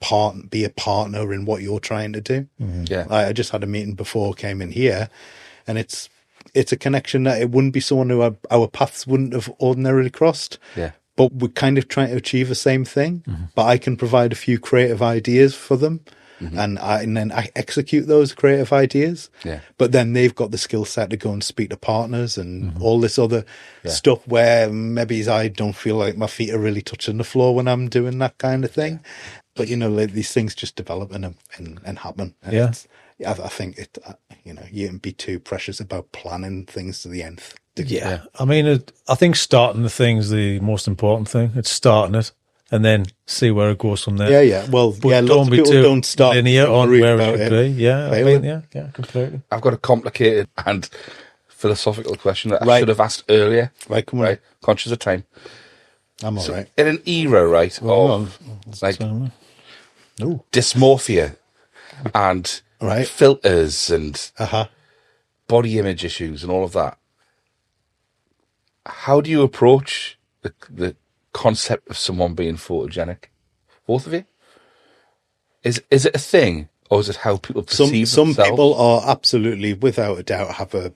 be a partner in what you're trying to do. I just had a meeting before I came in here, and it's a connection that it wouldn't be someone who our paths wouldn't have ordinarily crossed. But we're kind of trying to achieve the same thing, but I can provide a few creative ideas for them. And then I execute those creative ideas. But then they've got the skill set to go and speak to partners and all this other stuff where maybe I don't feel like my feet are really touching the floor when I'm doing that kind of thing. But, you know, like, these things just develop and happen. And I think you know, you can be too precious about planning things to the nth degree. I mean, I think starting the thing's the most important thing. It's starting it. and then see where it goes from there. Yeah, yeah. Well, But yeah, don't lots of be people too don't start linear on worrying where about it should be. Yeah, I Failing. mean, yeah, completely. I've got a complicated and philosophical question that I Right. should have asked earlier. Right, come on. Right, conscious of time. I'm all right. In an era, right, Well, of like No. dysmorphia and Right. filters and Uh-huh. body image issues and all of that, how do you approach the concept of someone being photogenic? Both of you? Is it a thing, or is it how people perceive Some themselves? people are absolutely, without a doubt, have a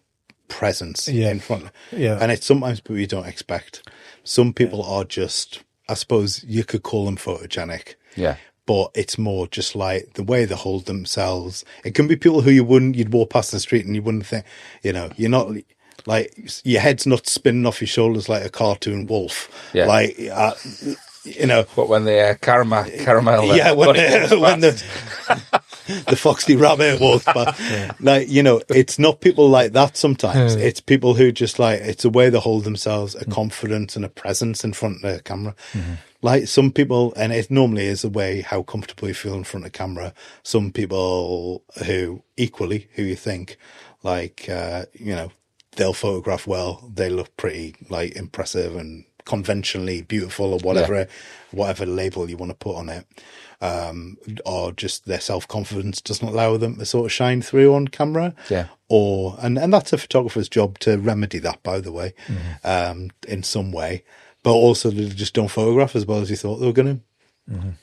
presence Yeah. in front. Yeah. And it's sometimes people you don't expect. Some people are just, I suppose you could call them photogenic. Yeah. But it's more just like the way they hold themselves. It can be people who you'd walk past the street and you wouldn't think, you're not like, your head's not spinning off your shoulders like a cartoon wolf. Yeah. Like, But when the caramel, yeah, when when the foxy rabbit walks by, like, it's not people like that sometimes. It's people who just like, it's a way they hold themselves, a confidence and a presence in front of the camera. Like some people, and it normally is a way how comfortable you feel in front of camera. Some people who you think like, they'll photograph well, they look pretty like impressive and conventionally beautiful or whatever label you want to put on it. Or just their self-confidence doesn't allow them to sort of shine through on camera. Yeah. And that's a photographer's job to remedy that, by the way, in some way. But also they just don't photograph as well as you thought they were going to.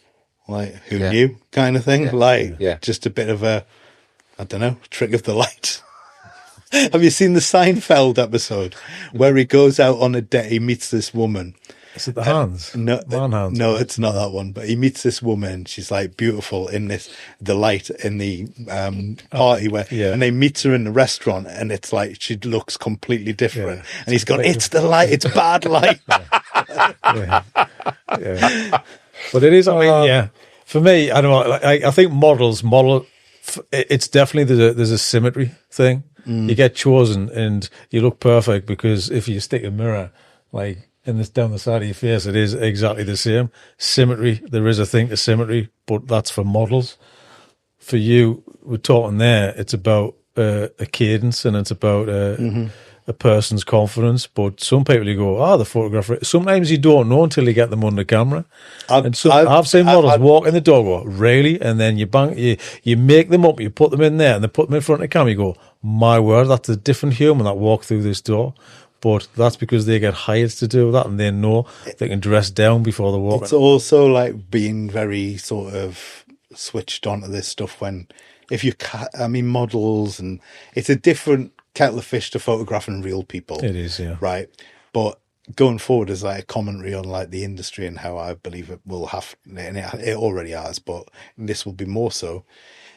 Like, who knew kind of thing? Like, just a bit of a, I don't know, trick of the light. Have you seen the Seinfeld episode where he goes out on a date, he meets this woman? Is it the hands? No, Man hands. no, it's not that one. But he meets this woman. She's like beautiful in the light in the party where, and they meet her in the restaurant, and it's like she looks completely different. And he's gone, it's the light, it's bad light. Yeah. But it is. I mean, for me, I don't know. I think model. It's definitely there's a symmetry thing. You get chosen and you look perfect because if you stick a mirror like down the side of your face, it is exactly the same. Symmetry, there is a thing to symmetry, but that's for models. For you, we're talking there, it's about a cadence and it's about a person's confidence. But some people you go, the photographer. Sometimes you don't know until you get them on the camera. I've seen models walk in the dog, go, really? And then you make them up, you put them in there and they put them in front of the camera, you go, my word, that's a different human that walked through this door. But that's because they get hired to do that and they know they can dress down before they walk. It's also like being very sort of switched onto this stuff models, and it's a different kettle of fish to photographing real people. It is, yeah. Right. But going forward is like a commentary on like the industry and how I believe it will have, and it already has, but this will be more so,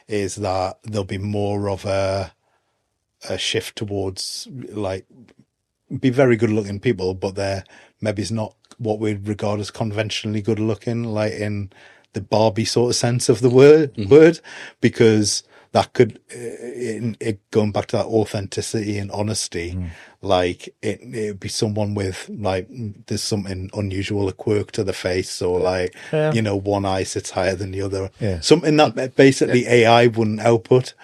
is that there'll be more of a shift towards like be very good looking people, but they're maybe it's not what we'd regard as conventionally good looking, like in the Barbie sort of sense of the word, because that could, going back to that authenticity and honesty, like it'd be someone with like, there's something unusual, a quirk to the face, or like, one eye sits higher than the other. Yeah. Something that basically AI wouldn't output.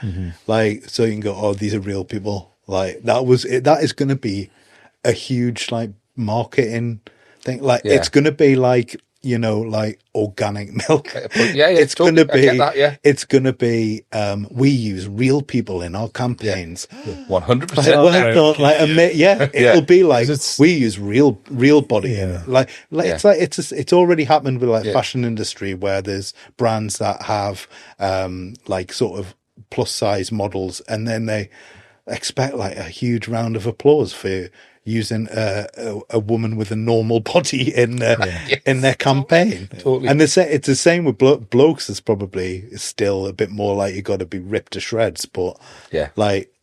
Like, so you can go, these are real people. Like that is going to be a huge like marketing thing. Like it's going to be like, like organic milk. It's going to be, it's going to be, we use real people in our campaigns. 100%. It'll be like, we use real body in it. Like it's already happened with like fashion industry where there's brands that have, like sort of plus size models, and then they expect like a huge round of applause for using a woman with a normal body in their campaign. Totally. And it's the same with blokes. It's probably still a bit more like you got to be ripped to shreds, but like,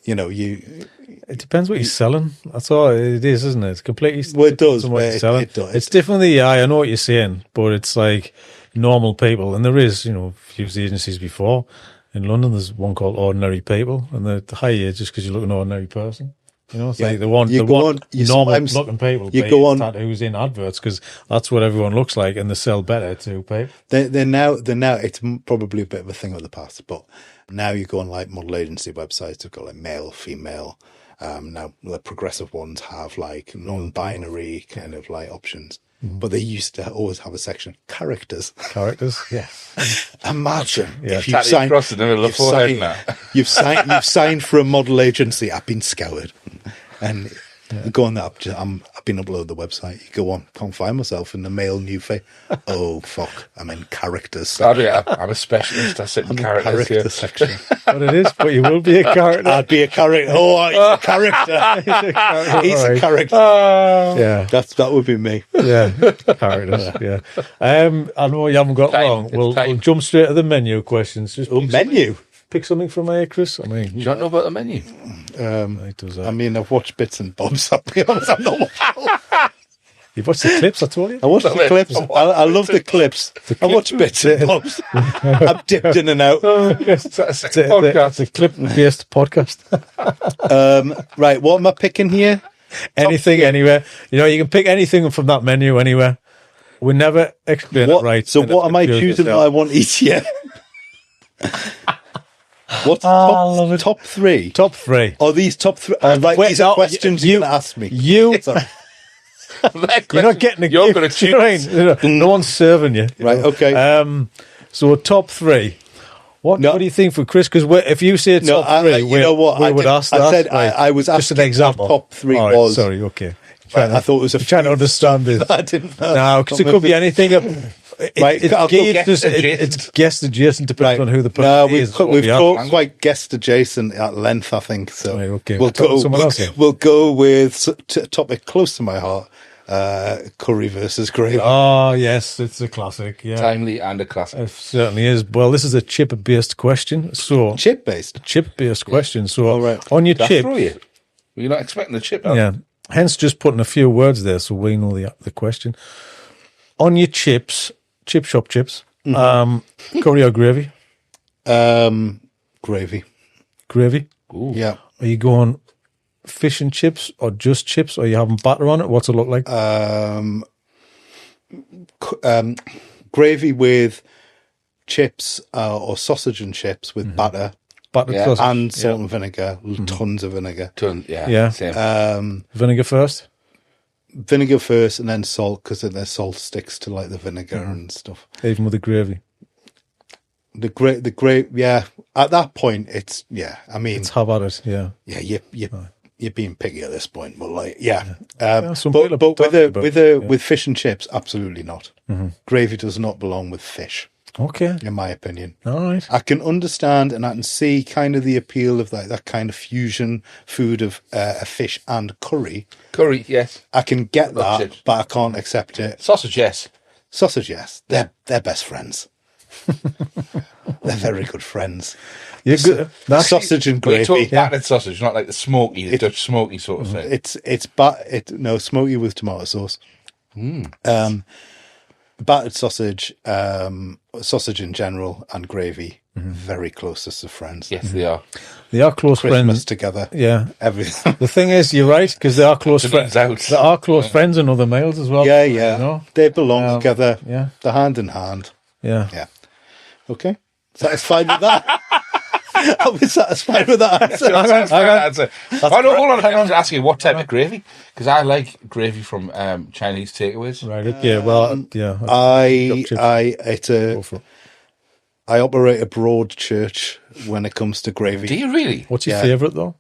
it depends what you're selling. That's all it is, isn't it? It's completely. Well, it does. It does. It's different than the eye. I know what you're saying, but it's like normal people, and there is, I've used agencies before. In London, there's one called Ordinary People, and they hire you just because you look an ordinary person. You know, it's like they want normal looking people to be tattoos in adverts because that's what everyone looks like, and they sell better to people. They're now. It's probably a bit of a thing of the past, but now you go on like model agency websites. They've got like male, female. Now the progressive ones have like non-binary kind of like options. But they used to always have a section characters. Yeah. Imagine if you've signed for a model agency. I've been scoured, and you go on that. I've been uploaded the website. You go on, can't find myself in the male new face. Oh fuck! I'm in characters. I'm a specialist. I sit in character section. But it is. But you will be a character. I'd be a character. Oh, he's a character. He's a character. Yeah, that would be me. Yeah, characters. Yeah. I know you haven't got long. We'll jump straight to the menu questions. Just menu. Pick something from here, Chris. I mean, you don't know about the menu. I mean, I've watched bits and bobs. I'll be honest, I'm not. You've watched the clips, I told you. I watched the clips. I love the clips. I watch bits and bobs. I've dipped in and out. It's a clip-based podcast. Right, what am I picking here? Anything, anywhere. You know, you can pick anything from that menu anywhere. We never explain it right. So what am I choosing that I want each year? What's top three? Top three. Oh, these top three. These are questions you can ask me. You're not getting a You're going to choose. No one's serving you. Right, okay. So top three. What do you think for Chris? Because if you say top three, we would ask that. I said I was asking just an example. Top three was. Sorry, okay. I thought it was trying to understand this. I didn't know. No, because it could be anything. It's guest adjacent depending on who the person is. We've talked quite guest adjacent at length, I think. So right, okay. We'll go with a topic close to my heart. Curry versus gravy. Oh yes, it's a classic. Yeah, timely and a classic. It certainly is. Well, this is a chip-based question. So chip-based question. So on your chip, you're not expecting the chip. Yeah. Hence, just putting a few words there so we know the question. On your chips, chip shop chips, curry or gravy? Gravy. Gravy? Ooh. Yeah. Are you going fish and chips or just chips? Or are you having batter on it? What's it look like? Gravy with chips or sausage and chips with batter. Sausage. And salt and vinegar. Tons of vinegar. Same. Vinegar first? Vinegar first and then salt, because then the salt sticks to like the vinegar and stuff. Even with the gravy? The gravy, yeah. At that point, it's, I mean... It's have at it, yeah. Yeah, you're being picky at this point, but like, with fish and chips, absolutely not. Gravy does not belong with fish. Okay. In my opinion. All right. I can understand and I can see kind of the appeal of that kind of fusion food of a fish and curry. Curry, yes. I can get that, but I can't accept it. Sausage, yes. Sausage, yes. They're best friends. They're very good friends. You're good. Sausage and gravy. We talk battered sausage, not like the Dutch smoky sort of thing. It's smoky with tomato sauce. Battered sausage, sausage in general, and gravy, very closest of friends. Yes, they are. They are close Christmas friends together. Yeah, everything. The thing is, you're right, because they are close friends. They are close friends in other males as well. Yeah, You know? They belong together. Yeah, they're hand in hand. Yeah. Okay, satisfied with that. I'll be satisfied with that answer. Hold on. I'm asking what type of gravy, because I like gravy from Chinese takeaways. Right. Yeah. Well. Yeah. I operate a broad church when it comes to gravy. Do you really? What's your favourite though?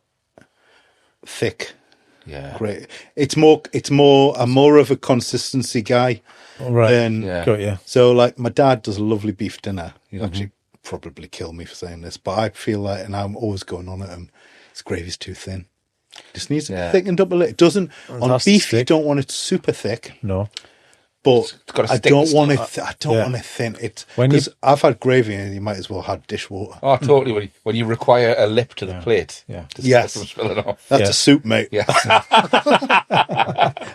Thick. Yeah. Great. I'm more of a consistency guy. Right. So like my dad does a lovely beef dinner. He'll actually probably kill me for saying this, but I feel like, and I'm always going on at him, his gravy's too thin. Just needs to thickened up a little. It doesn't on beef. You don't want it super thick. No. But I don't want it. I don't want it thin. Because I've had gravy, and you might as well have dishwater. Oh, totally. When you require a lip to the plate, yes, from spilling off. That's a soup, mate. Yeah,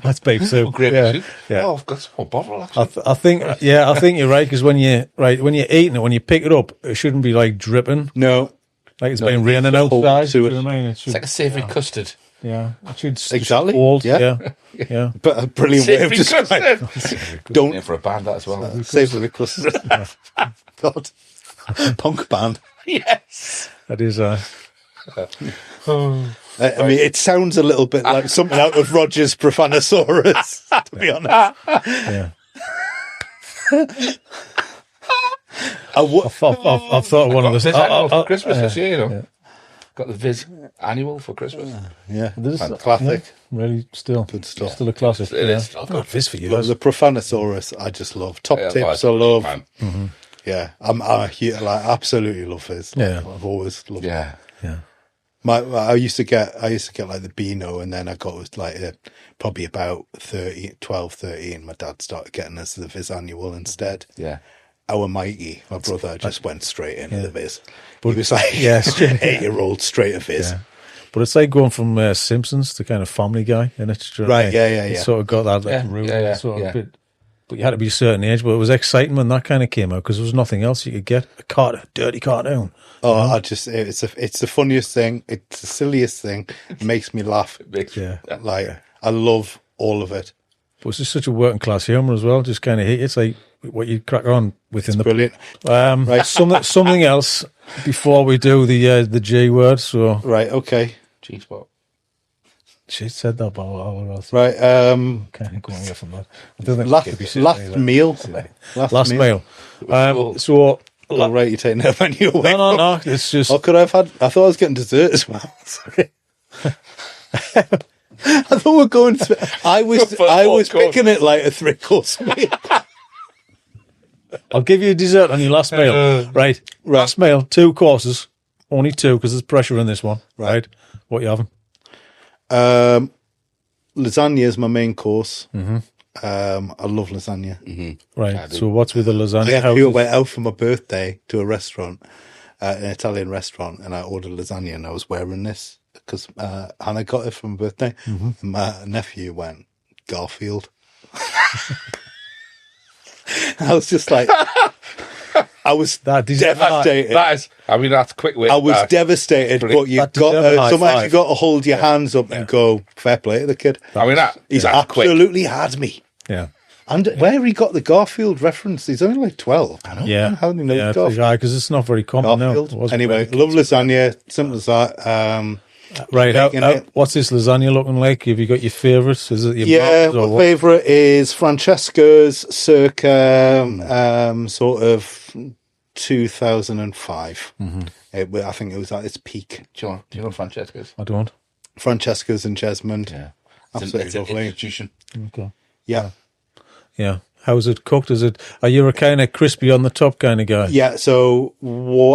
that's beef soup. Gravy soup. Yeah. Oh, I've got some more bottle. Actually. I think you're right, because when you're eating it, when you pick it up, it shouldn't be like dripping. No, like it's been raining outside. It's like a savoury custard. Yeah, it should just Exactly, hold. yeah. Yeah. But a brilliant way of Savoury describing. custard. Don't Name for a band that as well. savoury custard. God, punk band. Yes. That is. I mean, it sounds a little bit like something out of Roger's Profanosaurus, to be honest. Yeah. I I've thought of one of those. Viz annual for Christmas this year, you know. yeah. Got the Viz annual for Christmas. yeah, This is classic. yeah, really, still Good stuff. Still a classic. It is. I've got this for you. The Profanosaurus, I just love. Top Yeah, tips, I I love. man. Yeah, I'm like absolutely love his. Yeah. I've always loved. Yeah. Yeah. I used to get like the Beano, and then I got like probably about 12, 13. My dad started getting us the Viz annual instead. Yeah. Our Mikey, my brother, just went straight into the Viz. He was like, Yeah, straight- 8-year-old straight to Viz. Yeah. But it's like going from Simpsons to kind of Family Guy, and it's Right, yeah, It yeah. sort of got that Yeah, root, yeah, sort of yeah. bit. But you had to be a certain age. But it was exciting when that kind of came out because there was nothing else you could get. A dirty cartoon. Oh, it's the funniest thing. It's the silliest thing. It makes me laugh. Yeah. Like I love all of it. But it's just such a working class humor as well. Just kind of hit. It's like what you crack on within the Brilliant. right. Something else before we do the G word. So Right. Okay. G-spot. she said that, but what else? Right. Kind of going away from that. I don't think we could be sitting Last either. meal. Last meal. Oh, So right, you're taking that menu away. no. It's just Oh, could I have had? I thought I was getting dessert as well. Sorry. I thought we were going. I was picking it like a 3-course meal. I'll give you a dessert on your last meal. Right. Last meal, 2 courses. Only 2 because there's pressure in this one. Right. What you having? Lasagna is my main course. Mm-hmm. I love lasagna. Right. So what's with the lasagna? I went out for my birthday to a restaurant, an Italian restaurant, and I ordered lasagna, and I was wearing this because Hannah got it for my birthday. Mm-hmm. And my nephew went Garfield. I was just like, I was devastated. That's a quick way. I was devastated, but you sometimes you got to hold your hands up and go, fair play to the kid. He's absolutely had me. Yeah. And where he got the Garfield reference, he's only like 12. I know. Yeah. How do you know Garfield? Because it's not very common now. Anyway, love lasagna. Simple as that. Right. What's this lasagna looking like? Have you got your favourites? Is it your my favourite is Francesca's circa sort of 2005. Mm-hmm. I think it was at its peak. Do you know Francesca's? I don't. Francesca's in Jesmond. Yeah. Absolutely It's lovely. an institution. Okay. Yeah. Yeah. How's it cooked? Are you a kind of crispy on the top kind of guy? Yeah, so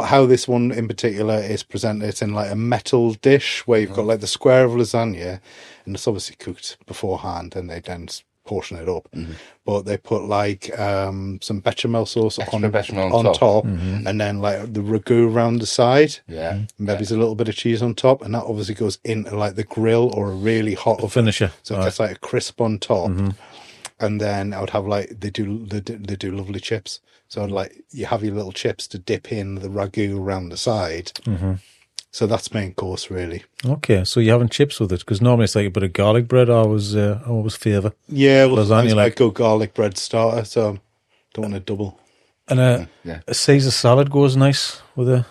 how this one in particular is presented, it's in like a metal dish where you've got like the square of lasagna, and it's obviously cooked beforehand, and they then portion it up. Mm-hmm. But they put like some bechamel sauce on top, and then like the ragu around the side. Yeah. Maybe there's a little bit of cheese on top, and that obviously goes into like the grill or a really hot oven. Finisher. So it gets like a crisp on top. Mm-hmm. And then I would have like they do lovely chips. So like you have your little chips to dip in the ragu around the side. Mm-hmm. So that's main course really. Okay, so you're having chips with it because normally it's like a bit of garlic bread. I always favour. Yeah, well, lasagna. I go garlic bread starter, so don't want to double. And a Caesar salad goes nice with a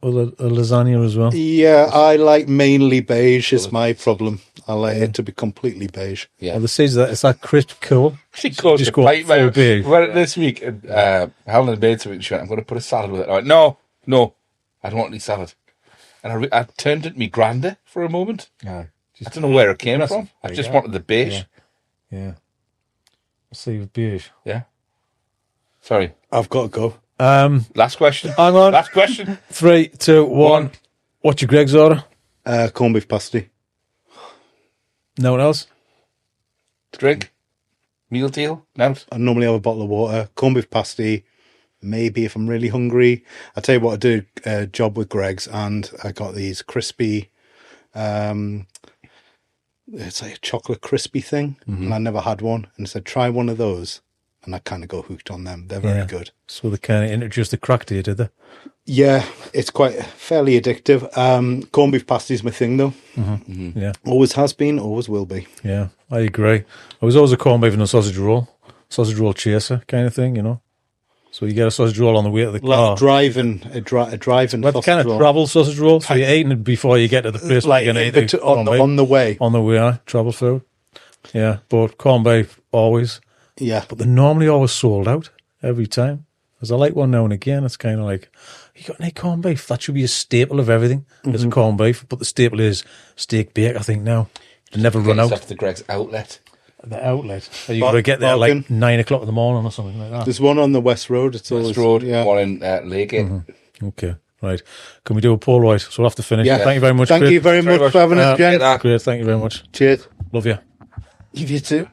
lasagna as well. Yeah, I like mainly beige. Is my problem. I like it to be completely beige. Yeah, well, the Caesar it's that crisp cool. She goes just to bite full beige. Well, this week, Helen made something. She went, "I'm going to put a salad with it." I went, "No, I don't want any salad." And I turned at me granda for a moment. I don't know where it came from. I just wanted the beige. Yeah. Let's see with beige. Yeah. Sorry. I've got to go. Last question. Hang on. Last question. 3, 2, 1. What's your Greg's order? Corned beef pasty. No one else? Drink. Meal deal. No. I normally have a bottle of water. Corned beef pasty. Maybe if I'm really hungry. I tell you what, I did a job with Greg's and I got these crispy, it's like a chocolate crispy thing. Mm-hmm. And I never had one. And I said, try one of those. and I kind of go hooked on them. They're very good. So they kind of introduced the crack to you, did they? Yeah, it's quite fairly addictive. Corned beef pasty is my thing, though. Yeah. Always has been, always will be. Yeah, I agree. I was always a corned beef and a sausage roll chaser kind of thing, you know. So you get a sausage roll on the way to the car. Like driving Like kind of travel sausage roll. So you're eating it before you get to the place. like you're going to eat on the way. On the way, travel food. Yeah, but corned beef always. Yeah. But they're normally always sold out every time. Because I like one now and again. It's kind of like, you got any corned beef? That should be a staple of everything. There's a corned beef, but the staple is steak bake, I think, now. They never run out. After the Greg's outlet. The outlet. You got to get there like 9 o'clock in the morning or something like that. There's one on the West Road. It's West Road, one in Lakegate. Okay, right. Can we do a Polaroid? So we'll have to finish. Yeah. Thank you very much. Thank you very much for having us, Jen. Great, thank you very much. Cheers. Love you. You too.